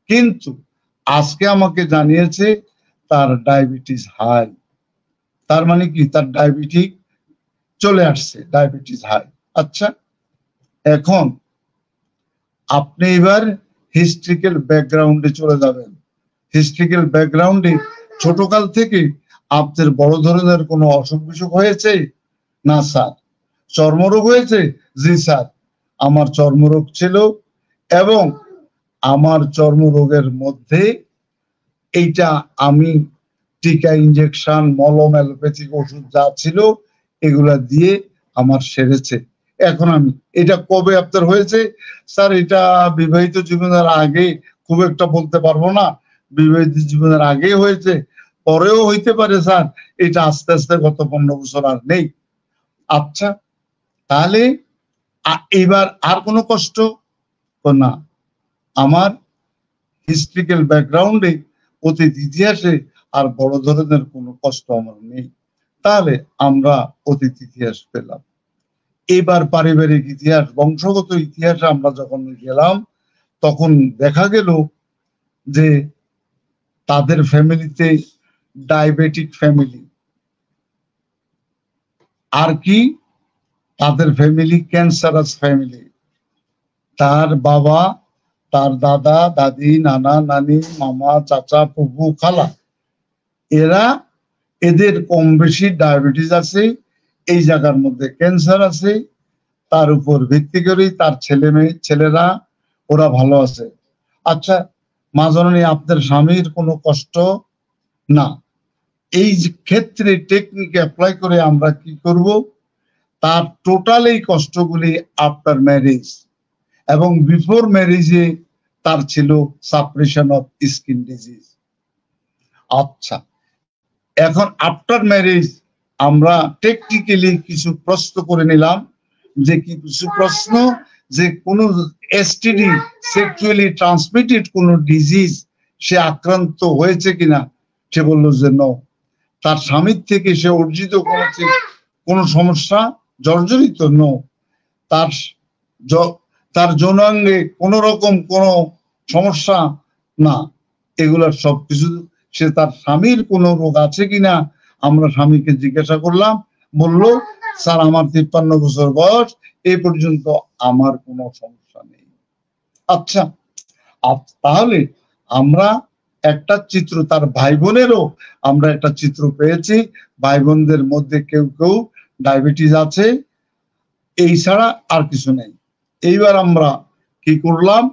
কিন্তু আজকে আমাকে জানিয়েছে তার ডায়াবেটিস হাই। তার মানে কি, তার ডায়াবেটিক চলে আসছে, ডায়াবেটিস হাই। আচ্ছা, এখন আপনি এবার হিস্ট্রিক্যাল ব্যাকগ্রাউন্ডে চলে যাবেন। হিস্ট্রিক্যাল ব্যাকগ্রাউন্ডে ছোটকাল থেকে আপনার বড় ধরনের কোনো অসুখ বিসুখ হয়েছে? না স্যার। চর্মরোগ হয়েছে? জি স্যার, আমার চর্মরোগ ছিল, এবং আমার চর্মরোগের মধ্যে এইটা আমি টিকা, ইনজেকশন, মলম, অ্যালোপ্যাথিক ওষুধ যা ছিল এগুলা দিয়ে আমার সেরেছে। এখন আমি, এটা কবে আপনার হয়েছে? স্যার এটা বিবাহিত জীবনের আগে, খুব একটা বলতে পারবো না, বিবাহিত জীবনের আগে হয়েছে, পরেও হইতে পারে স্যার, এটা আস্তে আস্তে গত 15 বছর আর নেই। আচ্ছা, তাহলে এবার আর কোনো কষ্ট? না, আমার হিস্ট্রিক্যাল ব্যাকগ্রাউন্ডে, অতীত ইতিহাসে আর বড় ধরনের কোনো কষ্ট আমার নেই। তাহলে আমরা অতীত ইতিহাস পেলাম। এবার পারিবারিক ইতিহাস, বংশগত ইতিহাসে আমরা যখন গেলাম, তখন দেখা গেল যে তাদের ফ্যামিলিতে ডায়াবেটিক ফ্যামিলি। আর কি, তাদের ফ্যামিলি ক্যান্সারাস ফ্যামিলি। তার বাবা, তার দাদা, দাদি, নানা, নানি, মামা, চাচা, ফুফু, খালা, এদের কম বেশি ডায়াবেটিস আছে, এই জায়গার মধ্যে ক্যান্সার আছে। তার উপর ভিত্তি করে তার ছেলেরা ওরা ভালো আছে। আচ্ছা, মা জননী, আপনার স্বামীর কোনো কষ্ট? না। এই ক্ষেত্রে টেকনিক অ্যাপ্লাই করে আমরা কি করব, তার টোটাল এই কষ্টগুলি আফটার ম্যারেজ এবং বিফোর ম্যারেজে তার ছিল সাপ্রেশন অফ স্কিন ডিজিজ। আচ্ছা, এখন আফটার ম্যারেজ আমরা টেকনিক্যালি কিছু প্রশ্ন করে নিলাম, যে কি কিছু প্রশ্ন, যে কোনো এসটিডি, সেক্সুয়ালি ট্রান্সমিটেড কোনো ডিজিজ সে আক্রান্ত হয়েছে কিনা। সে বলল যে নো। তার স্বামীর থেকে সে অর্জিত কোনো সমস্যা জর্জরিত? নো। তার যৌনাঙ্গে কোন রকম কোন সমস্যা? না। এগুলার সবকিছু, সে তার স্বামীর কোনো রোগ আছে কিনা আমরা স্বামীকে জিজ্ঞাসা করলাম, বলল স্যার আমার 53 বছর বয়স, এই পর্যন্ত আমার কোনো সমস্যা নেই। আচ্ছা, তাহলে আমরা একটা চিত্র, তার ভাই বোনেরও আমরা একটা চিত্র পেয়েছি। ভাই বোনদের মধ্যে কেউ কেউ ডায়াবেটিস আছে, এই ছাড়া আর কিছু নেই। এইবার আমরা কি করলাম,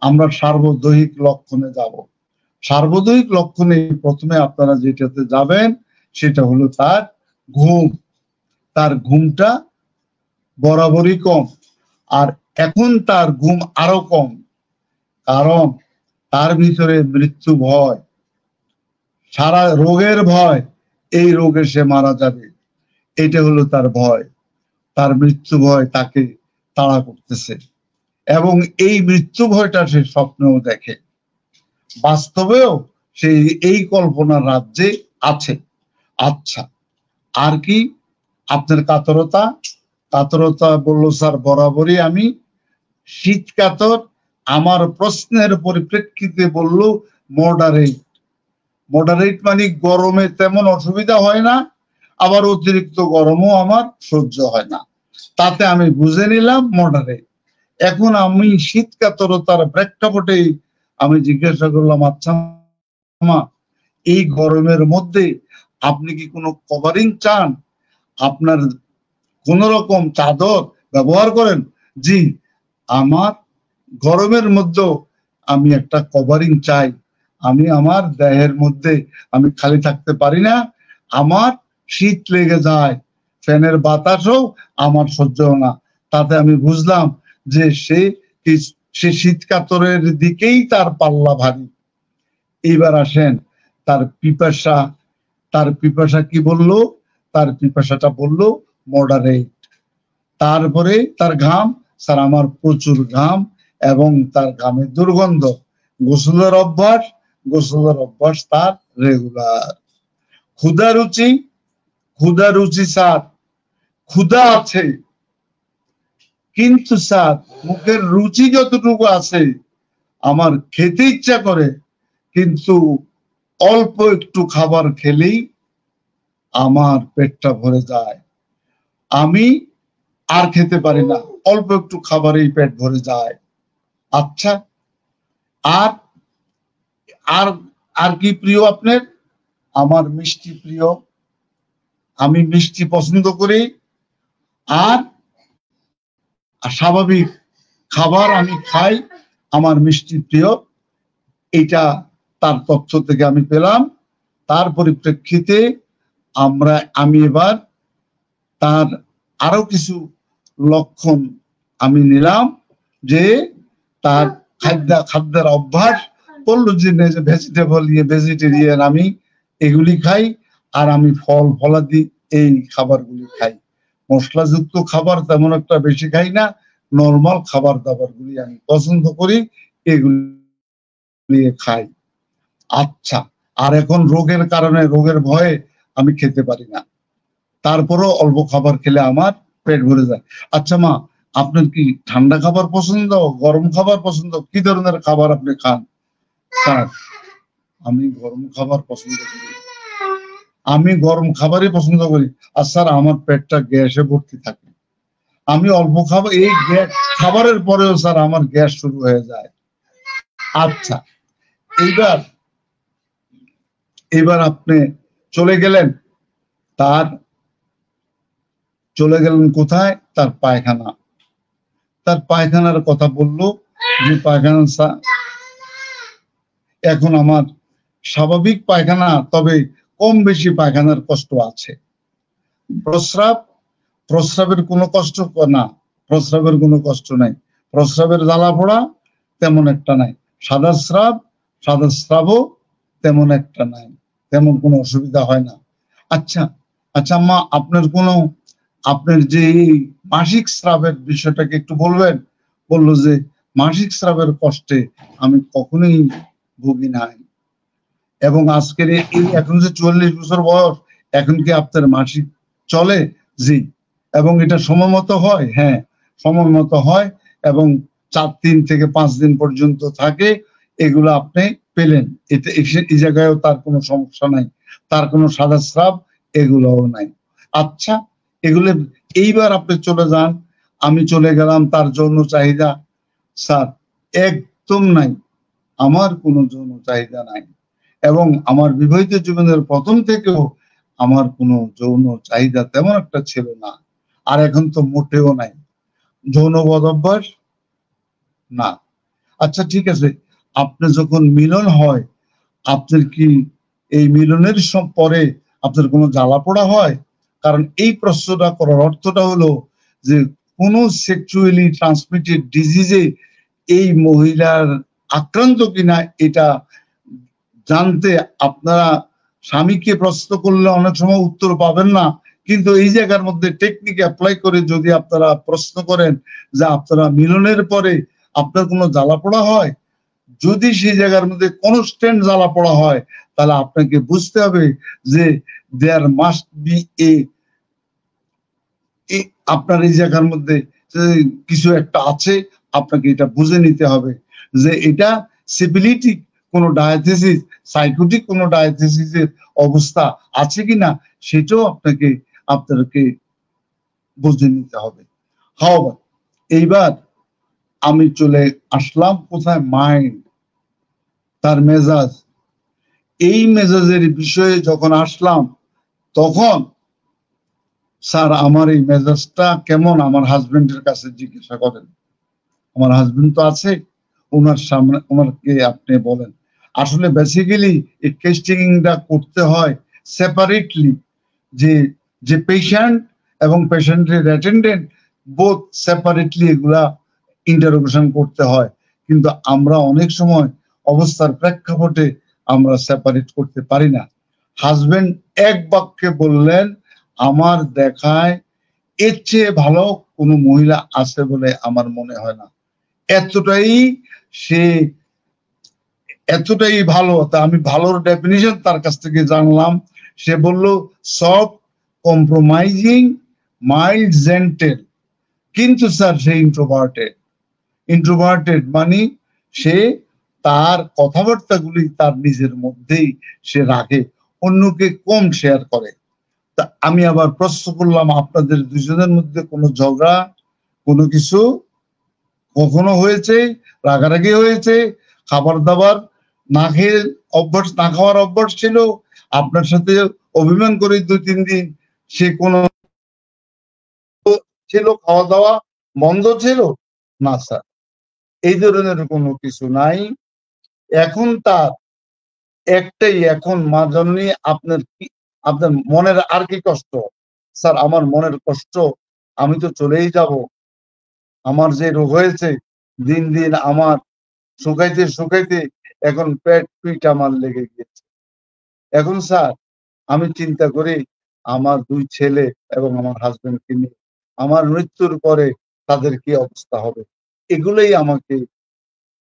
আমরা সার্বদৈহিক লক্ষণে যাব। সার্বদৈহিক লক্ষণে প্রথমে আপনারা যেটাতে যাবেন সেটা হলো তার ঘুম। তার ঘুমটা বরাবরই কম, আর এখন তার ঘুম আরো কম, কারণ তার ভিতরে মৃত্যু ভয়, সারা রোগের ভয়, এই রোগে সে মারা যাবে, এটা হলো তার ভয়। তার মৃত্যু ভয় তাকে তাড়া করতেছে, এবং এই মৃত্যু ভয়টা সে স্বপ্নেও দেখে, বাস্তবেও সেই এই কল্পনার রাজ্যে আছে। আচ্ছা, আর কি, আপনার কাতরতা? কাতরতা বললো স্যার বরাবরই আমি শীত কাতর। আমার প্রশ্নের পরিপ্রেক্ষিতে বলল মডারেট। মডারেট মানে গরমে তেমন অসুবিধা হয় না, আবার অতিরিক্ত গরমও আমার সহ্য হয় না, তাতে আমি বুঝে নিলাম মডারেট। এখন আমি শীত কাতরতার প্রেক্ষাপটে আমি জিজ্ঞাসা করলাম, আচ্ছা মা, এই গরমের মধ্যে আপনি কি কোনো কভারিং চান? আপনার কোন রকম চাদর ব্যবহার করেন? জি, আমার গরমের মধ্যে আমি একটা কভারিং চাই। আমি আমার দেহের মধ্যে আমি খালি থাকতে পারি না, আমার শীত লেগে যায়, ফ্যানের বাতাসও আমার সহ্য না। তাতে আমি বুঝলাম যে সে শীত কাতরের দিকেই তার পাল্লা ভারী। এইবার আসেন তার পিপাসা। তার পিপাসা কি বললো? তার পিপাসাটা বললো মডারেট। তারপরে তার ঘাম, স্যার আমার প্রচুর ঘাম এবং তার ঘামের দুর্গন্ধ। গোসলের অভ্যাস, গোসলের অভ্যাস তার রেগুলার। ক্ষুধা রুচি, ক্ষুধা রুচি স্যার ক্ষুধা আছে, কিন্তু স্যার মুখের রুচি যতটুকু আছে আমার খেতে ইচ্ছা করে, কিন্তু অল্প একটু খাবার খেলেই আমার পেটটা ভরে যায়, আমি আর খেতে পারি না, অল্প একটু খাবারেই পেট ভরে যায়। আচ্ছা, আর আর আর কি প্রিয় আপনার? আমার মিষ্টি প্রিয়, আমি মিষ্টি পছন্দ করি। আর স্বাভাবিক খাবার আমি খাই, আমার মিষ্টি প্রিয়। এটা তার তথ্য থেকে আমি পেলাম। তার পরিপ্রেক্ষিতে আমি এবার তার আরো কিছু লক্ষণ আমি নিলাম, যে তার খাদ্যের অভ্যাস বললো যে ভেজিটেরিয়ান, আমি এগুলি খাই, আর আমি ফল ফলাদি এই খাবারগুলি খাই, মশলাযুক্ত খাবার তেমন একটা বেশি খাই না, নর্মাল খাবার দাবার গুলি আমি পছন্দ করি, এগুলি খাই। আচ্ছা, আর এখন রোগের কারণে, রোগের ভয়ে আমি খেতে পারি না, তারপরও অল্প খাবার খেলে আমার পেট ভরে যায়। আচ্ছা মা, আপনার কি ঠান্ডা খাবার পছন্দ, গরম খাবার পছন্দ, কি ধরনের খাবার আপনি খান? স্যার, আমি গরম খাবার পছন্দ করি, আমি গরম খাবারই পছন্দ করি। আর স্যার, আমার পেটটা গ্যাসে ভর্তি থাকে, আমি অল্প খাবার, এই খাবারের পরেও স্যার আমার গ্যাস শুরু হয়ে যায়। আচ্ছা, এইবার আপনি চলে গেলেন কোথায়? তার পায়খানা। তার পায়খানার কথা বললো যে পায়খানা এখন আমার স্বাভাবিক পায়খানা, তবে কম বেশি পায়খানার কষ্ট আছে। প্রস্রাবের কোনো কষ্ট না, প্রস্রাবের কোনো কষ্ট নাই, প্রস্রাবের জ্বালা পোড়া তেমন একটা নাই, সাদা স্রাবও তেমন একটা নাই, তেমন কোনো অসুবিধা হয় না। আচ্ছা আচ্ছা মা, আপনার যে মাসিক স্রাবের বিষয়টাকে একটু বলবেন? বললো যে মাসিক স্রাবের কষ্টে আমি কখনোই ভুগি নাই, এবং আজকের এখন যে 44 বছর বয়স, এখন কি আপনার মাসিক চলে? জি। এবং এটা সময় মতো হয়? হ্যাঁ, সময় মতো হয়, এবং 3 থেকে 5 দিন পর্যন্ত থাকে। এগুলো আপনি পেলেন, এই জায়গায়ও তার কোনো সমস্যা নাই, তার কোনো সাদা স্রাব এগুলোও নাই। আচ্ছা, এগুলো এইবার আপনি চলে যান, আমি চলে গেলাম তার যৌন চাহিদা। স্যার, একদম নাই, আমার কোনো যৌন চাহিদা নাই, এবং আমার বিবাহিত জীবনের প্রথম থেকেও আমার কোনো যৌন চাহিদা তেমন একটা ছিল না, আর এখন তো মোটেও নাই। যৌন বদভ্যাস না। আচ্ছা ঠিক আছে, আপনি যখন মিলন হয়, আপনার কি এই মিলনের পরে আপনার কোনো জ্বালা পোড়া হয়? কারণ এই প্রশ্নটা করার অর্থটা হলো যে কোনো সেক্সুয়ালি ট্রান্সমিটেড ডিজিজে এই মহিলার আক্রান্ত কিনা এটা জানতে আপনারা স্বামীকে প্রশ্ন করলে অনেক সময় উত্তর পাবেন না, কিন্তু এই জায়গার মধ্যে টেকনিক অ্যাপ্লাই করে যদি আপনারা প্রশ্ন করেন যে আপনারা মিলনের পরে আপনার কোনো জ্বালা পোড়া হয়, যদি সেই জায়গার মধ্যে কনস্ট্যান্ট জ্বালা পোড়া হয়, তাহলে আপনাকে বুঝতে হবে যে দেয়ার মাস্ট বি আপনার এই জায়গার মধ্যে কিছু একটা আছে, আপনাকে এটা বুঝে নিতে হবে যে এটা সিপিলিটিক কোনো ডায়াথেসিস, সাইকোটিক কোনো ডায়াথেসিসের অবস্থা আছে কিনা, সেটাও আপনাদেরকে বুঝে নিতে হবে। এইবার আমি চলে আসলাম কোথায়? মাইন্ড, তার মেজাজ। এই মেজাজের বিষয়ে যখন আসলাম, তখন স্যার আমার এই মেজাজটা কেমন আমার হাজবেন্ডের কাছে জিজ্ঞাসা করেন। আমার হাজবেন্ড তো আছে, ওনার সামনে ওনাকে আপনি বলেন। আসলে বেসিক্যালি এই টেস্টিংটা করতে হয় সেপারেটলি, যে পেশেন্ট এবং পেশেন্টের অ্যাটেন্ডেন্ট বোথ সেপারেটলি এগুলা ইন্টারোগেশন করতে হয়, কিন্তু আমরা অনেক সময় অবস্থার প্রেক্ষাপটে আমরা সেপারেট করতে পারি না। হাজবেন্ড এক বাক্যে বললেন, আমার দেখায় এর চেয়ে ভালো কোনো মহিলা আছে বলে আমার মনে হয় না। এতটাই ভালো। তা আমি ভালোর ডেফিনিশন তার কাছ থেকে জানলাম। সে বলল সফট, কম্প্রোমাইজিং, মাইল্ড, জেন্টেল। কিন্তু স্যার সে ইন্ট্রোভার্টেড মানে সে তার কথাবার্তাগুলি তার নিজের মধ্যেই সে রাখে, অন্যকে কম শেয়ার করে। তা আমি আবার প্রশ্ন করলাম, আপনাদের দুজনের মধ্যে কোনো ঝগড়া, কোনো কিছু কখনো হয়েছে? রাগারাগি হয়েছে? খাবার দাবার না খেয়ে অভ্যাস, না খাওয়ার অভ্যাস ছিল? আপনার সাথে অভিমান করে 2-3 দিন সে কোনো ছিল, খাওয়া দাওয়া বন্ধ ছিল? না স্যার, এই ধরনের কোনো কিছু নাই। এখন তার একটাই, এখন মা জননী আপনার কি, আপনার মনের আর কি কষ্ট? স্যার আমার মনের কষ্ট, আমি তো চলেই যাব, আমার যে রোগ হয়েছে দিন দিন আমার শুকাইতে শুকাইতে এখন পেট পিঠ আমার লেগে গিয়েছে। এখন স্যার আমি চিন্তা করি আমার 2 ছেলে এবং আমার হাজবেন্ডকে নিয়ে আমার মৃত্যুর পরে তাদের কি অবস্থা হবে, এগুলোই আমাকে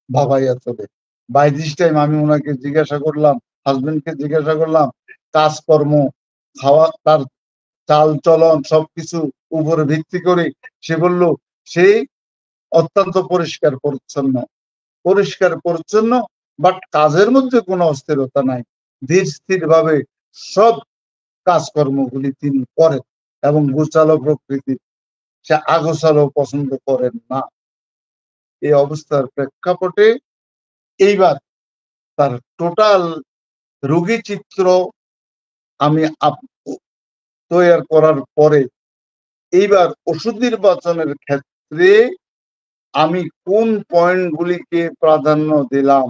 ভাবাইয়া চলে। বাই দিস টাইম আমি ওনাকে জিজ্ঞাসা করলাম, হাজবেন্ডকে জিজ্ঞাসা করলাম কাজকর্ম, খাওয়া, তার চাল চলন সবকিছু উপরে ভিত্তি করে সে বলল সে অত্যন্ত পরিষ্কার পরিচ্ছন্ন, পরিষ্কার পরিচ্ছন্ন, বাট কাজের মধ্যে কোনো অস্থিরতা নাই, ধীর স্থির ভাবে সব কাজকর্মগুলি তিনি করেন এবং গোছালো প্রকৃতির, সে আগোছালো পছন্দ করেন না। এই অবস্থার প্রেক্ষাপটে এইবার তার টোটাল রোগী চিত্র আমি তৈরি করার পরে এইবার ওষুধ নির্বাচনের ক্ষেত্রে আমি কোন পয়েন্টগুলিকে প্রাধান্য দিলাম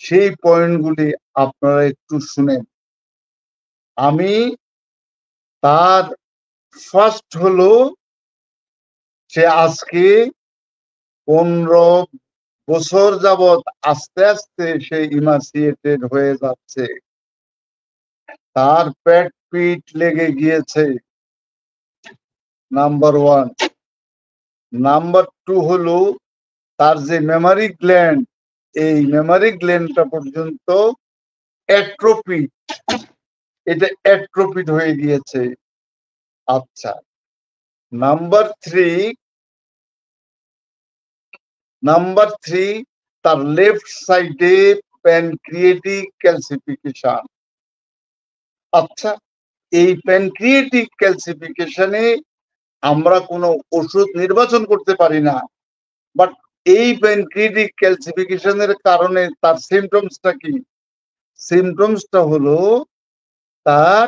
সেই পয়েন্টগুলি আপনারা একটু শুনেন। আমি তার ফার্স্ট হলো সে আজকে 15 বছর যাবৎ আস্তে আস্তে সে ইমাসিয়েটেড হয়ে যাচ্ছে, তার পেট পিঠ লেগে গিয়েছে, নাম্বার 1। নাম্বার 2 হলো তার যে মেমারি গ্ল্যান্ড, এই মেমারি গ্ল্যান্ডটা পর্যন্ত অ্যাট্রোপিড, এটা অ্যাট্রোপিড হয়ে গিয়েছে। আচ্ছা, নাম্বার 3 তার লেফট সাইডে প্যানক্রিয়েটিক ক্যালসিফিকেশন। আচ্ছা, এই প্যানক্রিয়েটিক ক্যালসিফিকেশনে আমরা কোনো ওষুধ নির্বাচন করতে পারি না, বাট এই প্যানক্রিয়েটিক ক্যালসিফিকেশনের কারণে তার সিমটমসটা কি? সিমটমসটা হলো তার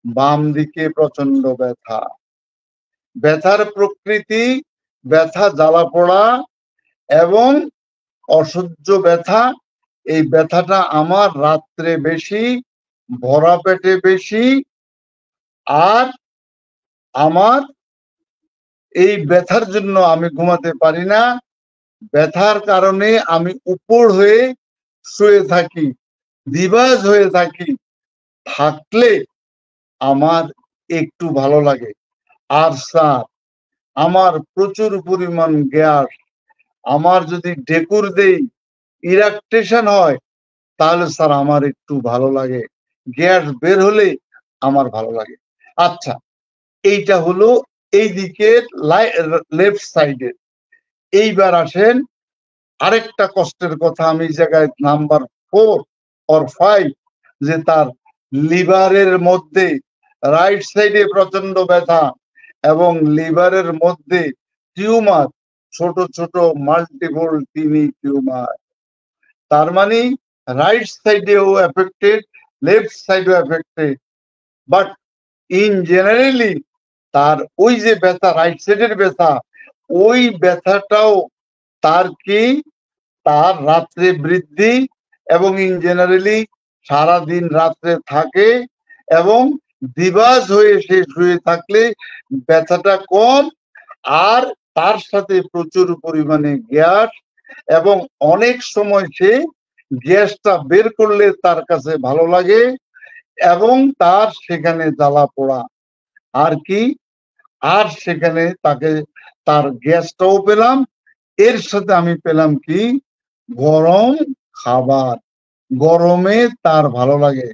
বাম দিকে প্রচন্ড ব্যথা, ব্যথার প্রকৃতি ব্যথা, জ্বালা পোড়া এবং অসহ্য ব্যথা। এই ব্যথাটা আমার রাত্রে বেশি, ভরা পেটে বেশি, আর আমার এই ব্যথার জন্য আমি ঘুমাতে পারি না, ব্যথার কারণে আমি উপর হয়ে শুয়ে থাকি, দিবাজ হয়ে থাকি, থাকলে আমার একটু ভালো লাগে। আর স্যার আমার প্রচুর পরিমাণ গ্যাস, আমার যদি ডেকুর দেই ইরাকটেশন হয় তাহলে স্যার আমার একটু ভালো লাগে, গ্যাস বের হলে আমার ভালো লাগে। আচ্ছা, এইটা হলো এই দিকের লেফট সাইডে। এইবার আসেন আরেকটা কষ্টের কথা, আমি জায়গায় নাম্বার 4 or 5, যে তার লিভারের মধ্যে রাইট সাইডে প্রচন্ড ব্যথা এবং লিভারের মধ্যে টিউমার, ছোট ছোট মাল্টিপল টিনি টিউমার। তার মানে রাইট সাইডেও এফেক্টেড, লেফট সাইডেও এফেক্টেড, বাট ইন জেনারেলি তার ওই যে ব্যথা, রাইট সাইডের ব্যথা, ওই ব্যথাটাও তার কি, তার রাত্রে বৃদ্ধি এবং ইন জেনারেলি সারাদিন রাত্রে থাকে এবং দিবাজ হয়ে সে শুয়ে থাকলে ব্যথাটা কম, আর তার সাথে প্রচুর পরিমাণে গ্যাস, এবং অনেক সময় সে গ্যাসটা বের করলে তার কাছে ভালো লাগে এবং তার সেখানে জ্বালা পোড়া, আর কি, আর সেখানে তাকে তার গ্যাসটাও পেলাম, এর সাথে আমি পেলাম কি গরম খাবার, গরমে তার ভালো লাগে,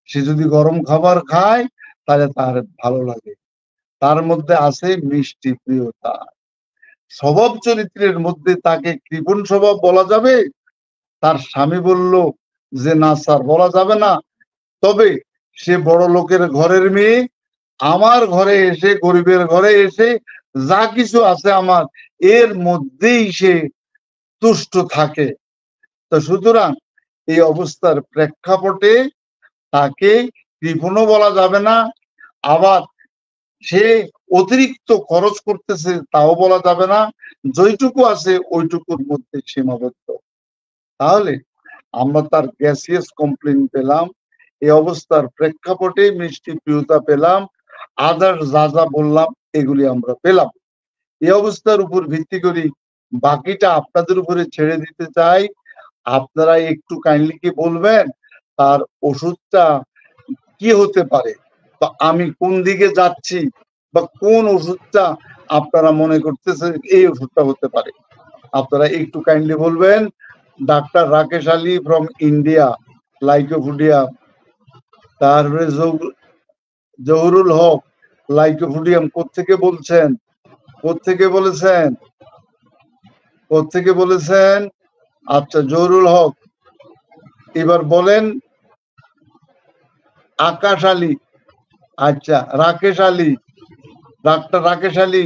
সে যদি গরম খাবার খায় তাহলে তার ভালো লাগে। তার মধ্যে আছে মিষ্টি প্রিয়তা, স্বভাব চরিত্রের মধ্যে তাকে কৃপণ স্বভাব বলা যাবে তার স্বামী বলল যে না স্যার বলা যাবে না, তবে সে বড় লোকের ঘরের মেয়ে, আমার ঘরে এসে, গরিবের ঘরে এসে যা কিছু আছে আমার এর মধ্যেই সে তুষ্ট থাকে। তো সুতরাং এই অবস্থার প্রেক্ষাপটে তাকে কৃপণও বলা যাবে না, আবার সে অতিরিক্ত খরচ করতেছে তাও বলা যাবে না, যেটুকু আছে ওইটুকুর মধ্যে সীমাবদ্ধ। তাহলে আমরা তার গ্যাসিয়াস কমপ্লেন পেলাম, এই অবস্থার প্রেক্ষাপটে মিষ্টি প্রিয়তা পেলাম, আদার যা যা বললাম এগুলি আমরা পেলাম। এই অবস্থার উপর ভিত্তি করি বাকিটা আপনাদের উপরে ছেড়ে দিতে চাই। আপনারা একটু কাইন্ডলি কি বলবেন তার ওষুধটা কি হতে পারে, বা আমি কোন দিকে যাচ্ছি, বা কোন ওষুধটা আপনারা মনে করতেছেন এই ওষুধটা হতে পারে, আপনারা একটু কাইন্ডলি বলবেন। Doctor Rakesh Ali from India, lycopodium. তারপরে জহুরুল হক, লাইকোফুডিয়াম। কোত্থেকে বলছেন, কোত্থেকে বলেছেন, কোত্থেকে বলেছেন? আচ্ছা জহুরুল হক, এবার বলেন আকাশ আলী। আচ্ছা রাকেশ আলী, ডাক্তার রাকেশ আলী।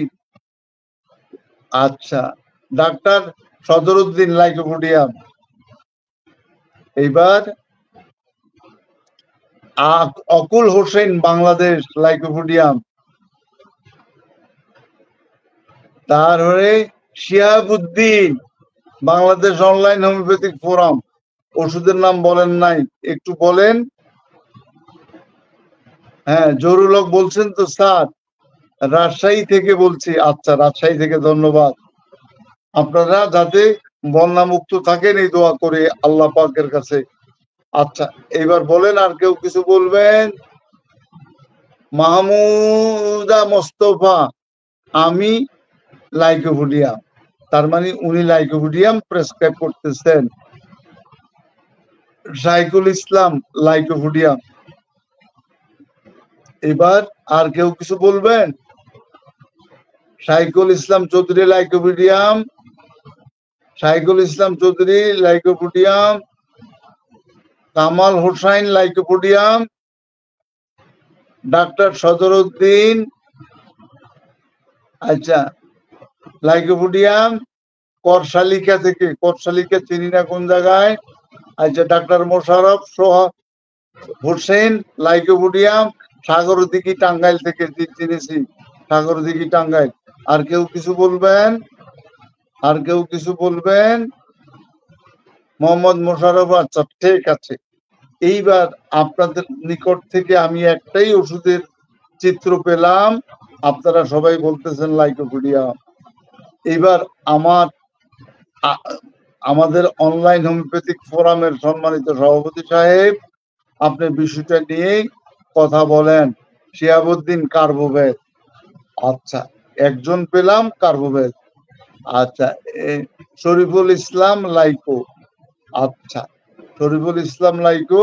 আচ্ছা ডাক্তার সদরুদ্দিন, লাইকোফুডিয়াম। এইবার অকুল হোসেন, বাংলাদেশ, লাইকোফুডিয়াম। তারপরে Shihabuddin, Bangladesh online homeopathic forum. ওষুধের নাম বলেন নাই, একটু বলেন। হ্যাঁ জহুরুল হক বলছেন তো স্যার, রাজশাহী থেকে বলছি। আচ্ছা রাজশাহী থেকে, ধন্যবাদ। আপনারা যাতে বন্যা মুক্ত থাকেন এই দোয়া করে আল্লাহ পাকের কাছে। আচ্ছা এবার বলেন, আর কেউ কিছু বলবেন? মাহমুদা মোস্তফা, আমি লাইকোফুডিয়াম। তার মানে উনি লাইকোফুডিয়াম প্রেসক্রাইব করতেছেন। শাইকুল ইসলাম, লাইকোফুডিয়াম। এবার আর কেউ কিছু বলবেন? শাইকুল ইসলাম চৌধুরী, লাইকোফুডিয়াম। শাইকুল ইসলাম চৌধুরী, লাইকোফুডিয়াম। কামাল হোসাইন, লাইকোফুডিয়াম। ডাক্তার সদরউদ্দিন, আচ্ছা লাইকোফুডিয়াম। করশালিকা থেকে, করশালিকা চিনি না কোন জায়গায়। আচ্ছা ডাক্তার মোশারফ হোসেন, লাইকোফুডিয়াম। সাগরদিঘি, টাঙ্গাইল থেকে চিনেছি, সাগরদিঘি, টাঙ্গাইল। আর কেউ কিছু বলবেন? আর কেউ কিছু বলবেন? মোহাম্মদ মোশারফ, আচ্ছা ঠিক আছে। এইবার আপনাদের নিকট থেকে আমি একটাই ওষুধের চিত্র পেলাম, আপনারা সবাই বলতেছেন লাইকোফুডিয়াম। এইবার আমাদের অনলাইন হোমিওপ্যাথিক ফোরামের সম্মানিত সভাপতি সাহেব, আপনি বিষয়টা নিয়ে কথা বলেন। শিহাবুদ্দিন, কার্বোভেট। আচ্ছা একজন পেলাম কার্বোভেট। আচ্ছা শরীফুল ইসলাম, লাইকো। আচ্ছা Shariful Islam, lyco.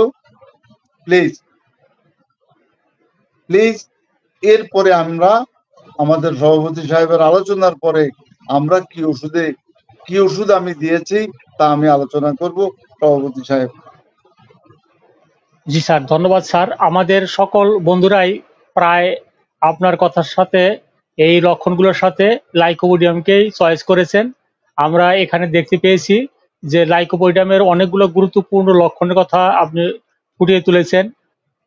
Please please. এরপরে আমরা আমাদের সভাপতি সাহেবের আলোচনার পরে আমরা কি ওষুধ আমি দিয়েছি তা আমি আলোচনা করব। সভাপতি সাহেব। জি স্যার, ধন্যবাদ স্যার। আমাদের সকল বন্ধুরাই প্রায় আপনার কথার সাথে এই লক্ষণগুলোর সাথে লাইকোপোডিয়ামকেই চয়েস করেছেন। আমরা এখানে দেখতে পেয়েছি যে লাইকোপোডিয়ামের অনেকগুলো গুরুত্বপূর্ণ লক্ষণের কথা আপনি ফুটিয়ে তুলেছেন।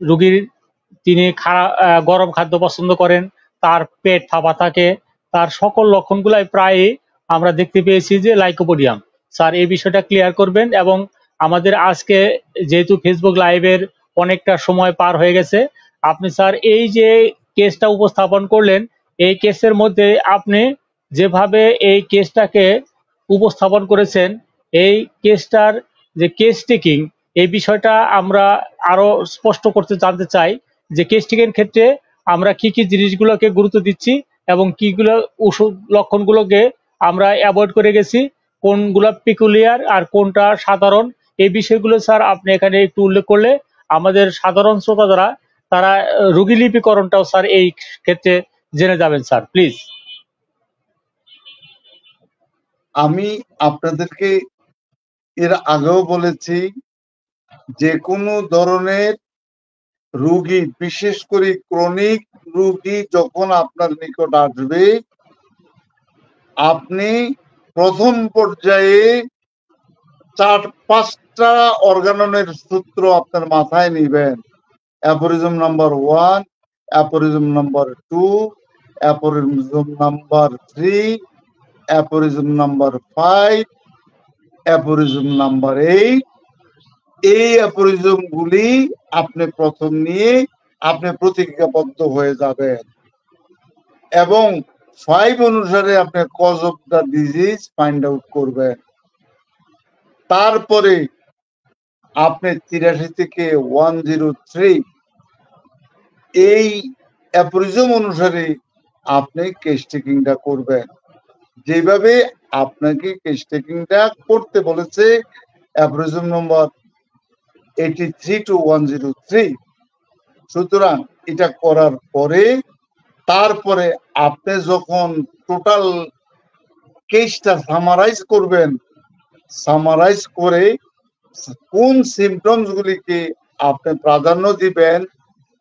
রোগীর তিনি গরম খাদ্য পছন্দ করেন, তার পেট ফাঁপা থাকে, তার সকল লক্ষণগুলাই প্রায় আমরা দেখতে পেয়েছি যে লাইকোপোডিয়াম। স্যার এই বিষয়টা ক্লিয়ার করবেন, এবং আমাদের আজকে যেহেতু ফেসবুক লাইভের অনেকটা সময় পার হয়ে গেছে, আপনি স্যার এই যে কেসটা উপস্থাপন করলেন, এই কেসের মধ্যে আপনি যেভাবে এই কেসটাকে উপস্থাপন করেছেন, এই কেসটার যে কেস টেকিং, এই বিষয়টা আমরা আরো স্পষ্ট করতে জানতে চাই যে কেস টেকিং ক্ষেত্রে আমরা কি কি জিনিসগুলোকে গুরুত্ব দিচ্ছি এবং কিগুলো ওষুধ লক্ষণগুলোকে আমরা অ্যাভয়েড করে গেছি, কোনগুলো পিকুলিয়ার আর কোনটা সাধারণ। এই বিষয়গুলো স্যার আপনি এখানে একটু উল্লেখ করলে আমাদের সাধারণ শ্রোতা যারা, তারা রোগী লিপিকরণটাও স্যার এই ক্ষেত্রে জেনে যাবেন স্যার, প্লিজ। আমি আপনাদেরকে এর আগেও বলেছি, যে কোনো ধরনের রোগী, বিশেষ করে ক্রনিক রোগী যখন আপনার নিকট আসবে, আপনি প্রথম পর্যায়ে 4-5টা অর্গাননের সূত্র আপনার মাথায় নিবেন। Aphorism number 1, aphorism number 2, aphorism number 3, aphorism number 5, aphorism number 8। এই অ্যাপোরিজম গুলি আপনি প্রথম নিয়ে আপনি প্রতিজ্ঞাবদ্ধ হয়ে যাবেন এবং 5 অনুসারে আপনি cause of the disease find out করবেন। তারপরে আপনি 83 থেকে 103 এই অ্যাপোরিজম অনুসারে আপনি কেস টেকিংটা করবেন। যেভাবে আপনাকে কেস টেকিংটা করতে বলেছে অ্যাপোরিজম নম্বর 83 to 103। সুতরাং এটা করার পরে তারপরে আপনি যখন টোটাল কেসটা সামারাইজ করবেন, সামারাইজ করে কোন সিমটমস গুলিকে আপনি প্রাধান্য দিবেন,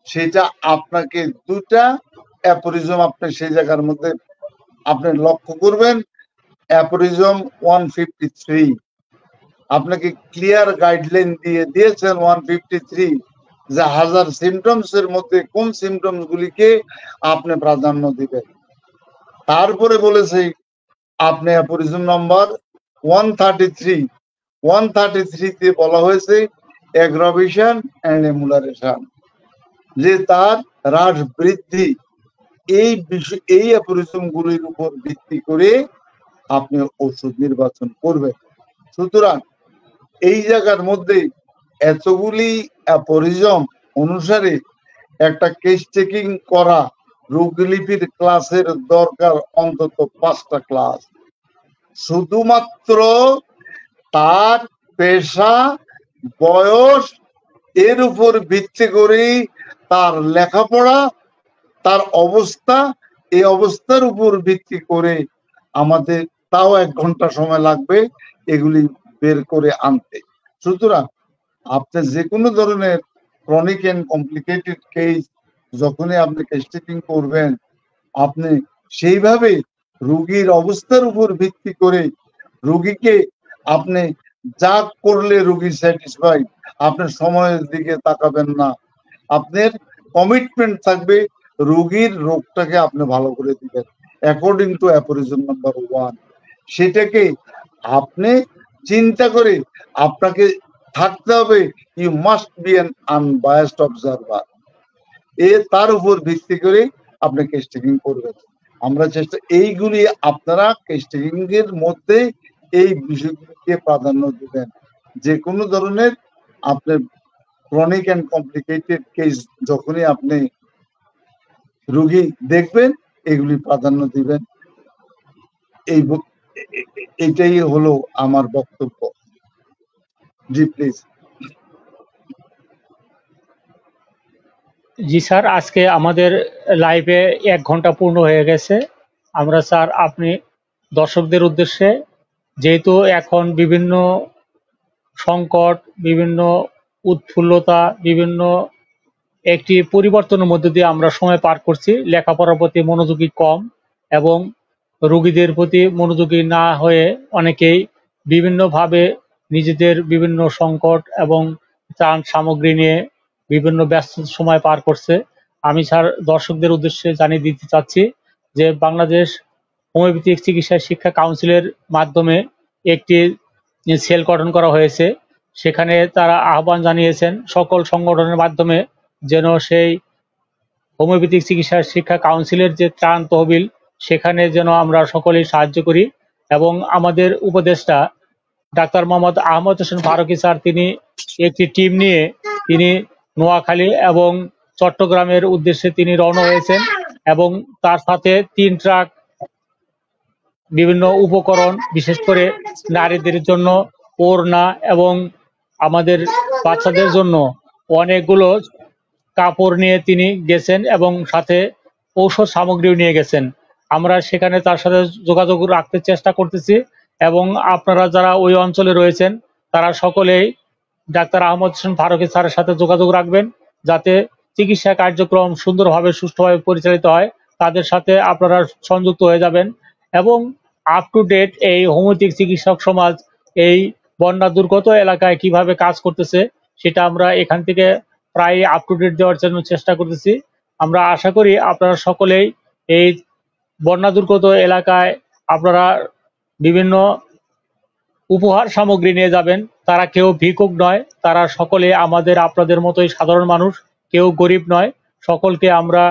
সেটা আপনাকে 2টা অ্যাপোরিজম আপনি সেই জায়গার মধ্যে আপনি লক্ষ্য করবেন। অ্যাপোরিজম 153 আপনাকে ক্লিয়ার গাইডলাইন দিয়েছেন 153 যে 1000 সিমটমস এর মধ্যে কোন সিমটমস গুলিকে আপনি প্রাধান্য দিবেন। তারপরে বলেছে আপনি অ্যাপোরিজম নাম্বার 133 তে বলা হয়েছে অ্যাগ্রাভেশন এন্ড এমুলারেশন, যে তার হ্রাস বৃদ্ধি। এই বিষয়, এই অ্যাপোরিজম গুলির উপর ভিত্তি করে আপনি ওষুধ নির্বাচন করবেন। সুতরাং এই জায়গার মধ্যে এতগুলি অ্যাপোরিজম অনুসারে একটা কেস চেকিং করা, রোগলিপির ক্লাসের দরকার অন্তত 5টা ক্লাস। শুধুমাত্র তার পেশা, বয়স এর উপর ভিত্তি করে তার লেখাপড়া, তার অবস্থা, এই অবস্থার উপর ভিত্তি করে আমাদের তাও 1 ঘন্টা সময় লাগবে এগুলি বের করে আনতে। সুতরাং আপনি যে কোনো ধরনের ক্রনিক এন্ড কমপ্লিকেটেড কেস যখনই আপনি কেস টেকিং করবেন, আপনি সেইভাবে রোগীর অবস্থার উপর ভিত্তি করে রোগীকে আপনি যা করলে রোগী স্যাটিসফাই, আপনার সময়ের দিকে তাকাবেন না। আপনার কমিটমেন্ট থাকবে রোগীর রোগটাকে আপনি ভালো করে দিবেন অ্যাকর্ডিং টু অ্যাপোরিজম নাম্বার 1। সেটাকে আপনি চিন্তা করে আপনাকে থাকতে হবে, you must be an unbiased observer. তার উপর ভিত্তি করে আপনি কেস টেকিং করবেন। আমরা চেষ্টা, এইগুলি আপনারা কেস টেকিং এর মধ্যে এই বিষয়গুলিকে প্রাধান্য দিবেন। যে কোনো ধরনের আপনার ক্রনিক এন্ড কমপ্লিকেটেড কেস যখনই আপনি রোগী দেখবেন, এগুলি প্রাধান্য দিবেন। এইটাই হলো আমার বক্তব্য। জি প্লিজ। জি স্যার, আজকে আমাদের লাইভে 1 ঘন্টা পূর্ণ হয়ে গেছে। আমরা স্যার, আপনি দর্শকদের উদ্দেশ্যে, যেহেতু এখন বিভিন্ন সংকট, বিভিন্ন উৎফুল্লতা, বিভিন্ন একটি পরিবর্তনের মধ্যে দিয়ে আমরা সময় পার করছি, লেখাপড়ার প্রতি মনোযোগী কম এবং রোগীদের প্রতি মনোযোগী না হয়ে অনেকেই বিভিন্নভাবে নিজেদের বিভিন্ন সংকট এবং ত্রাণ সামগ্রী নিয়ে বিভিন্ন ব্যস্ত সময় পার করছে। আমি স্যার দর্শকদের উদ্দেশ্যে জানিয়ে দিতে চাচ্ছি যে বাংলাদেশ হোমিওপ্যাথিক চিকিৎসা শিক্ষা কাউন্সিলের মাধ্যমে একটি সেল গঠন করা হয়েছে। সেখানে তারা আহ্বান জানিয়েছেন সকল সংগঠনের মাধ্যমে যেন সেই হোমিওপ্যাথিক চিকিৎসা শিক্ষা কাউন্সিলের যে ত্রাণ তহবিল, সেখানে যেন আমরা সকলেই সাহায্য করি। এবং আমাদের উপদেষ্টা ডাক্তার মোহাম্মদ আহমদ হোসেন ফারুকী স্যার, তিনি একটি টিম নিয়ে তিনি নোয়াখালী এবং চট্টগ্রামের উদ্দেশ্যে তিনি রওনা হয়েছেন এবং তার সাথে 3 ট্রাক বিভিন্ন উপকরণ, বিশেষ করে নারীদের জন্য ওড়না এবং আমাদের বাচ্চাদের জন্য অনেকগুলো কাপড় নিয়ে তিনি গেছেন এবং সাথে ঔষধ সামগ্রীও নিয়ে গেছেন। আমরা সেখানে তার সাথে যোগাযোগ রাখতে চেষ্টা করতেছি এবং আপনারা যারা ওই অঞ্চলে রয়েছেন তারা সকলেই ডাক্তার আহমদ হোসেন ফারুকী স্যারের সাথে যোগাযোগ রাখবেন, যাতে চিকিৎসা কার্যক্রম সুন্দরভাবে সুষ্ঠুভাবে পরিচালিত হয়। তাদের সাথে আপনারা সংযুক্ত হয়ে যাবেন এবং আপ টু ডেট এই হোমিওপ্যাথিক চিকিৎসক সমাজ এই বন্যা দুর্গত এলাকায় কিভাবে কাজ করতেছে সেটা আমরা এখান থেকে প্রায় আপ টু ডেট দেওয়ার জন্য চেষ্টা করতেছি। আমরা আশা করি আপনারা সকলেই এই বন্যা দুর্গত এলাকায় আপনারা বিভিন্ন উপহার সামগ্রী নিয়ে যাবেন। তারা কেউ ভিক্ষুক নয়, তারা সকলে আমাদের আপনাদের মতোই সাধারণ মানুষ, কেউ গরিব নয়। সকলকে আমরা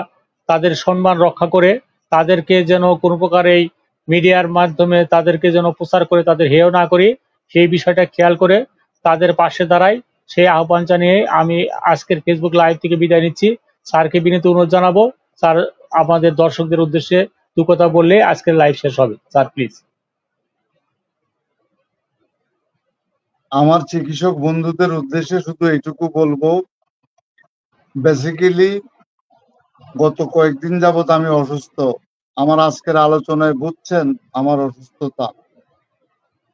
তাদের সম্মান রক্ষা করে তাদেরকে যেন কোনো প্রকার এই মিডিয়ার মাধ্যমে তাদেরকে যেন প্রচার করে তাদের হেয় না করি, সেই বিষয়টা খেয়াল করে তাদের পাশে দাঁড়াই, সেই আহ্বান জানিয়ে আমি আজকের ফেসবুক লাইভ থেকে বিদায় নিচ্ছি। স্যারকে বিনীত অনুরোধ জানাবো, স্যার আমাদের দর্শকদের উদ্দেশ্যে দু কথা বললে আজকের লাইভ শেষ হবে। Sir please. আমার চিকিৎসক বন্ধুদের উদ্দেশ্যে শুধু এইটুকু বলবো, বেসিক্যালি গত কয়েকদিন যাবত আমি অসুস্থ। আমার আজকের আলোচনায় বুঝছেন আমার অসুস্থতা।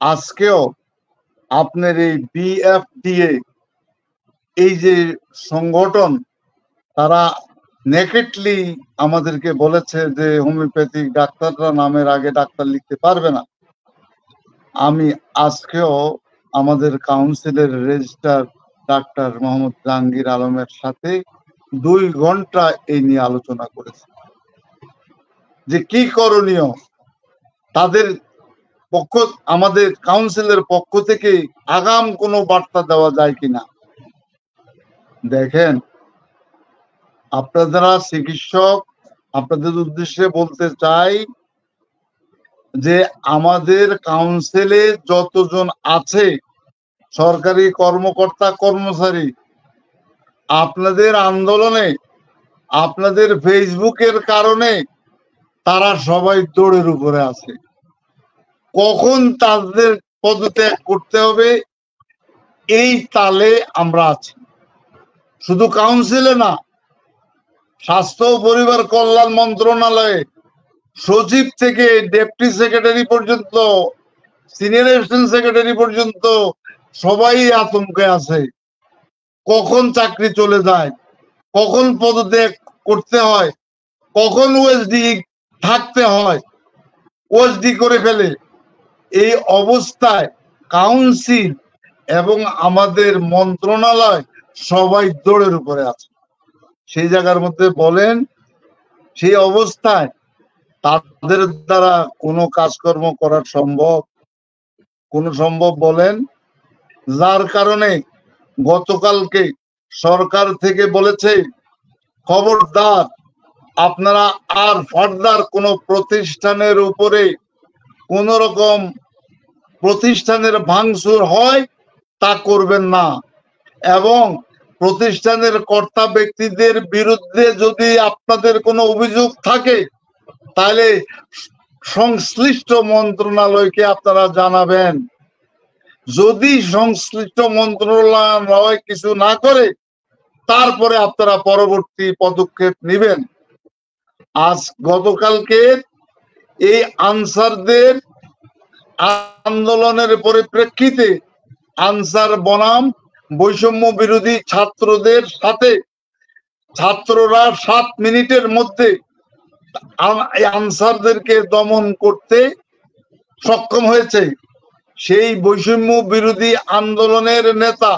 আজকেও আপনার এই বিএফডিএ এই যে সংগঠন, তারা নেকেটলি আমাদেরকে বলেছে যে হোমিওপ্যাথিক ডাক্তাররা নামের আগে ডাক্তার লিখতে পারবে না। আমি আজকেও আমাদের কাউন্সিলের রেজিস্ট্রার ডাক্তার মোহাম্মদ জাহাঙ্গীর আলমের সাথে 2 ঘন্টা এই নিয়ে আলোচনা করেছি যে কি করণীয়। তাদের পক্ষ, আমাদের কাউন্সিলের পক্ষ থেকে আগাম কোনো বার্তা দেওয়া যায় কিনা। দেখেন, আপনারা চিকিৎসক, আপনাদের উদ্দেশ্যে বলতে চাই যে আমাদের কাউন্সিলে যতজন আছে সরকারি কর্মকর্তা কর্মচারী, আপনাদের আন্দোলনে, আপনাদের ফেসবুকের কারণে তারা সবাই দৌড়ের উপরে আছে। কখন তাদের পদত্যাগ করতে হবে এই তালে আমরা আছি। শুধু কাউন্সিলে না, স্বাস্থ্য ও পরিবার কল্যাণ মন্ত্রণালয়ে সচিব থেকে ডেপুটি সেক্রেটারি পর্যন্ত, সিনিয়র অ্যাসিস্ট্যান্ট সেক্রেটারি পর্যন্ত সবাই আতঙ্কে আছে। কখন চাকরি চলে যায়, কখন পদত্যাগ করতে হয়, কখন ওএসডি থাকতে হয়, ওএসডি করে ফেলে। এই অবস্থায় কাউন্সিল এবং আমাদের মন্ত্রণালয় সবাই দৌড়ের উপরে আছে। সেই জায়গার মধ্যে বলেন, সেই অবস্থায় তাদের দ্বারা কোনো কাজকর্ম করা সম্ভব বলেন? যার কারণে গতকালকে সরকার থেকে বলেছে, খবরদার আপনারা আর ফার্দার কোনো প্রতিষ্ঠানের উপরে কোন রকম প্রতিষ্ঠানের ভাঙচুর হয় তা করবেন না, এবং প্রতিষ্ঠানের কর্তা ব্যক্তিদের বিরুদ্ধে যদি আপনাদের কোনো অভিযোগ থাকে তাহলে সংশ্লিষ্ট মন্ত্রণালয়কে আপনারা জানাবেন। যদি সংশ্লিষ্ট মন্ত্রণালয় কিছু না করে তারপরে আপনারা পরবর্তী পদক্ষেপ নেবেন। আজ গতকালকে এই আনসারদের আন্দোলনের পরিপ্রেক্ষিতে আনসার বনাম বৈষম্য বিরোধী ছাত্রদের সাথে ছাত্ররা 7 মিনিটের মধ্যে আনসারদেরকে দমন করতে সক্ষম হয়েছে। সেই বৈষম্য বিরোধী আন্দোলনের নেতা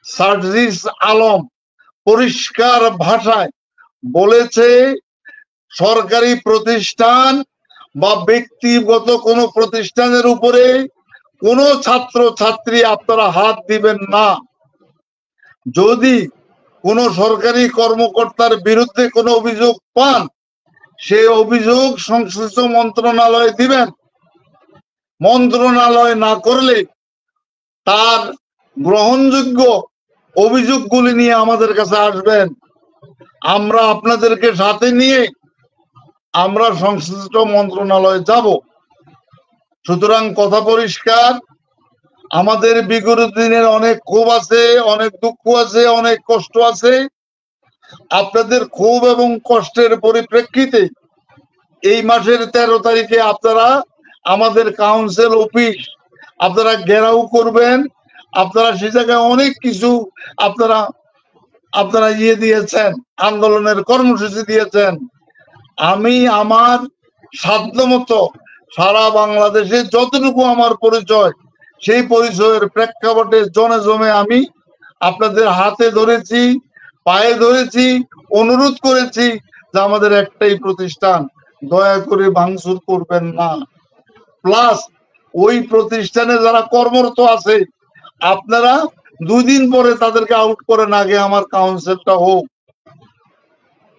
সার্জিস আলম পরিষ্কার ভাষায় বলেছে, সরকারি প্রতিষ্ঠান বা ব্যক্তিগত কোনো প্রতিষ্ঠানের উপরে কোনো ছাত্র ছাত্রী আপনারা হাত দিবেন না। যদি কোনো সরকারি কর্মকর্তার বিরুদ্ধে কোনো অভিযোগ পান, সেই অভিযোগ সংশ্লিষ্ট মন্ত্রণালয়ে দিবেন। মন্ত্রণালয় না করলে তার গ্রহণযোগ্য অভিযোগগুলি নিয়ে আমাদের কাছে আসবেন। আমরা আপনাদেরকে সাথে নিয়ে আমরা সংশ্লিষ্ট মন্ত্রণালয়ে যাব। সুতরাং কথা পরিষ্কার, আমাদের বিগত দিনের অনেক ক্ষোভ আছে, অনেক দুঃখ আছে, অনেক কষ্ট আছে। আপনাদের ক্ষোভ এবং কষ্টের পরিপ্রেক্ষিতে এই মাসের 13 তারিখে আপনারা আমাদের কাউন্সিল অফিস আপনারা ঘেরাও করবেন। আপনারা সে জায়গায় অনেক কিছু আপনারা আপনারা দিয়েছেন, আন্দোলনের কর্মসূচি দিয়েছেন। আমি আমার সাধ্যমতো সারা বাংলাদেশে যতটুকু আমার পরিচয়, সেই পরিচয়ের প্রেক্ষাপটে জনে জমে আমি আপনাদের হাতে ধরেছি, পায়ে ধরেছি, অনুরোধ করেছি যে আমাদের একটাই প্রতিষ্ঠান, দয়া করে ভাঙচুর করবেন না। প্লাস ওই প্রতিষ্ঠানে যারা কর্মরত আছে আপনারা 2 দিন পরে তাদেরকে আউট করেন, আগে আমার কাউন্সিলটা হোক।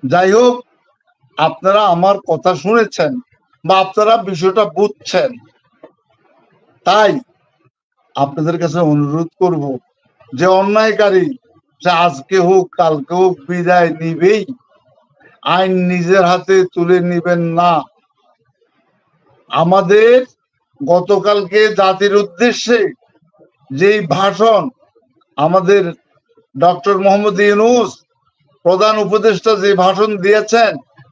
যাই হোক, আপনারা আমার কথা শুনেছেন বা আপনারা বিষয়টা বুঝছেন, তাই আপনাদের কাছে অনুরোধ করব যে অন্যায়কারী যে আজকে হোক কালকে হোক বিদায় নিবেই, আইন নিজের হাতে তুলে নিবেন না। আমাদের গতকালকে জাতির উদ্দেশ্যে যেই ভাষণ আমাদের ডক্টর মোহাম্মদ ইউনূস প্রধান উপদেষ্টা যে ভাষণ দিয়েছেন,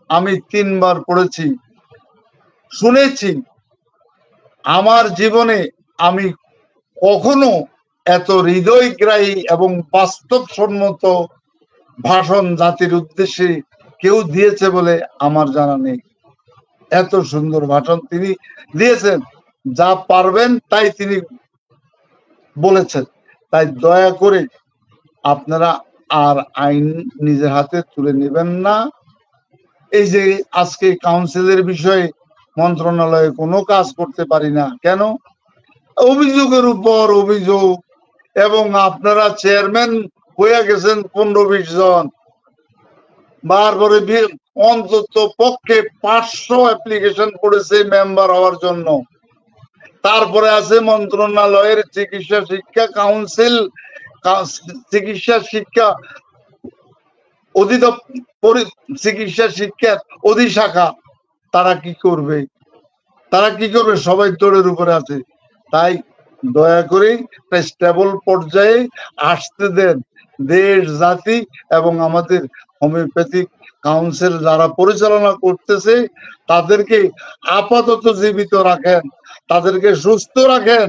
আমি 3 বার পড়েছি, শুনেছি। আমার জীবনে আমি কখনো এত হৃদয়গ্রাহী এবং বাস্তবসম্মত ভাষণ জাতির উদ্দেশ্যে কেউ দিয়েছে বলে আমার জানা নেই। এত সুন্দর ভাষণ তিনি দিয়েছেন, যা পারবেন তাই তিনি বলেছেন। তাই দয়া করে আপনারা আর আইন নিজের হাতে তুলে নেবেন না। এই যে আজকে কাউন্সিলের বিষয়ে মন্ত্রণালয়ে কোনো কাজ করতে পারি না কেন? অভিযোগের উপর অভিযোগ, এবং আপনারা চেয়ারম্যান হয়ে গেছেন 15-20 জন, বারবারে অন্তত পক্ষে 500 অ্যাপ্লিকেশন করেছে মেম্বার হওয়ার জন্য। তারপরে আছে মন্ত্রণালয়ের চিকিৎসা শিক্ষা কাউন্সিল, চিকিৎসা শিক্ষা অধিদপ্তর, চিকিৎসা শিক্ষার অধিশাখা। তারা কি করবে? তারা কি করবে? সবাই তোড়ের উপরে আছে। তাই দয়া করে স্টেবল পর্যায়ে আসতে দেন। দেশ, জাতি এবং আমাদের হোমিওপ্যাথিক কাউন্সিল যারা পরিচালনা করতেছে তাদেরকে আপাতত জীবিত রাখেন, তাদেরকে সুস্থ রাখেন,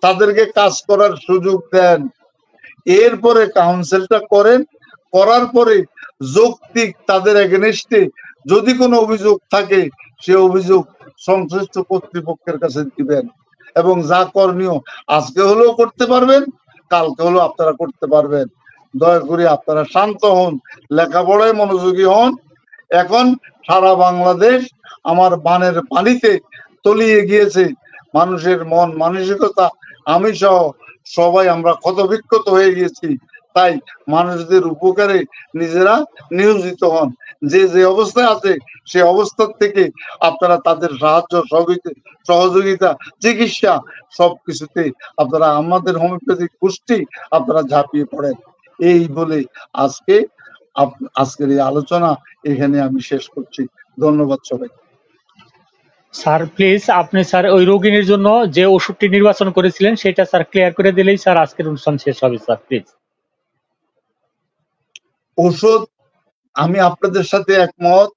তাদেরকে কাজ করার সুযোগ দেন। এরপরে কাউন্সিলটা করেন, করার পরে যৌক্তিক তাদের এগেনস্টে যদি কোনো অভিযোগ থাকে সে অভিযোগ সংশ্লিষ্ট কর্তৃপক্ষের কাছে দিবেন, এবং যা করণীয় আজকে হলেও করতে পারবেন, কালকে হলেও আপনারা করতে পারবেন। দয়া করে আপনারা শান্ত হন, লেখাপড়ায় মনোযোগী হন। এখন সারা বাংলাদেশ আমার বানের পানিতে তলিয়ে গিয়েছে। মানুষের মন মানসিকতা, আমি সহ সবাই আমরা ক্ষতবিক্ষত হয়ে গেছি। তাই মানুষদের উপকারে নিজেরা নিয়োজিত হন। যে যে অবস্থায় আছে সে অবস্থার থেকে আপনারা তাদের সাহায্য সহযোগিতা, চিকিৎসা সবকিছুতে আপনারা আমাদের হোমিওপ্যাথিক গোষ্ঠী আপনারা ঝাঁপিয়ে পড়েন। এই বলে আজকের এই আলোচনা এখানে আমি শেষ করছি। ধন্যবাদ সবাই। স্যার প্লিজ আপনি স্যার ওই রোগিনীর জন্য যে ওষুধটি নির্বাচন করেছিলেন সেটা স্যার ক্লিয়ার করে দিলেই স্যার আজকের অনুষ্ঠান শেষ হবে স্যার প্লিজ। ওষুধ আমি আপনাদের সাথে একমত।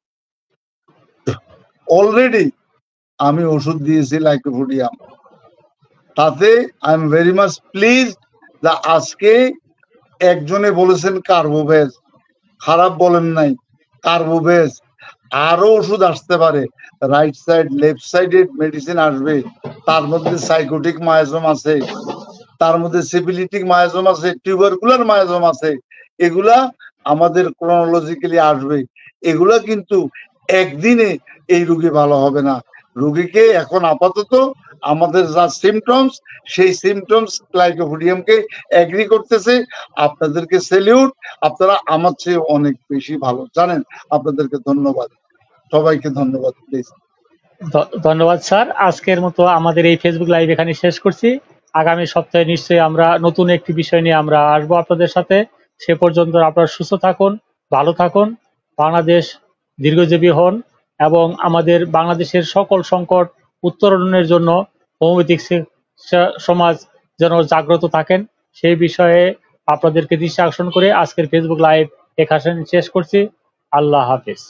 অলরেডি আমি ওষুধ দিয়েছি লাইকোপোডিয়াম, তাতে I am very much please. আজকে একজনে বলেছেন কার্বোভেজ, খারাপ বলেন নাই, কার্বোভেজ। আরো ওষুধ আসতে পারে, রাইট সাইড লেফট সাইডে মেডিসিন আসবে, তার মধ্যে সাইকোটিক মায়াজম আছে, তার মধ্যে সিফিলিটিক মায়াজম আছে, টিউবারকুলার মায়াজম আছে। এগুলা আমাদের ক্রোনোলজিক্যালি আসবে। এগুলা কিন্তু একদিনে এই রোগী ভালো হবে না। রোগীকে এখন আপাতত আমাদের যা সিমটমস, সেই সিমটমস গ্লাইকোপোডিয়ামকে এগ্রি করতেছে। আপনাদেরকে স্যালিউট, আপনারা আমার চেয়ে অনেক বেশি ভালো জানেন। আপনাদেরকে ধন্যবাদ, সবাইকে ধন্যবাদ। প্লিজ ধন্যবাদ স্যার। আজকের মতো আমাদের এই ফেসবুক লাইভ এখানে শেষ করছি। আগামী সপ্তাহে নিশ্চয়ই আমরা নতুন একটি বিষয় নিয়ে আমরা আসবো আপনাদের সাথে। সে পর্যন্ত আপনারা সুস্থ থাকুন, ভালো থাকুন, বাংলাদেশ দীর্ঘজীবী হন, এবং আমাদের বাংলাদেশের সকল সংকট উত্তরণের জন্য হোমিওপ্যাথিক সমাজ যেন জাগ্রত থাকেন সেই বিষয়ে আপনাদেরকে দৃষ্টি আকর্ষণ করে আজকের ফেসবুক লাইভ এখানে শেষ করছি। আল্লাহ হাফেজ।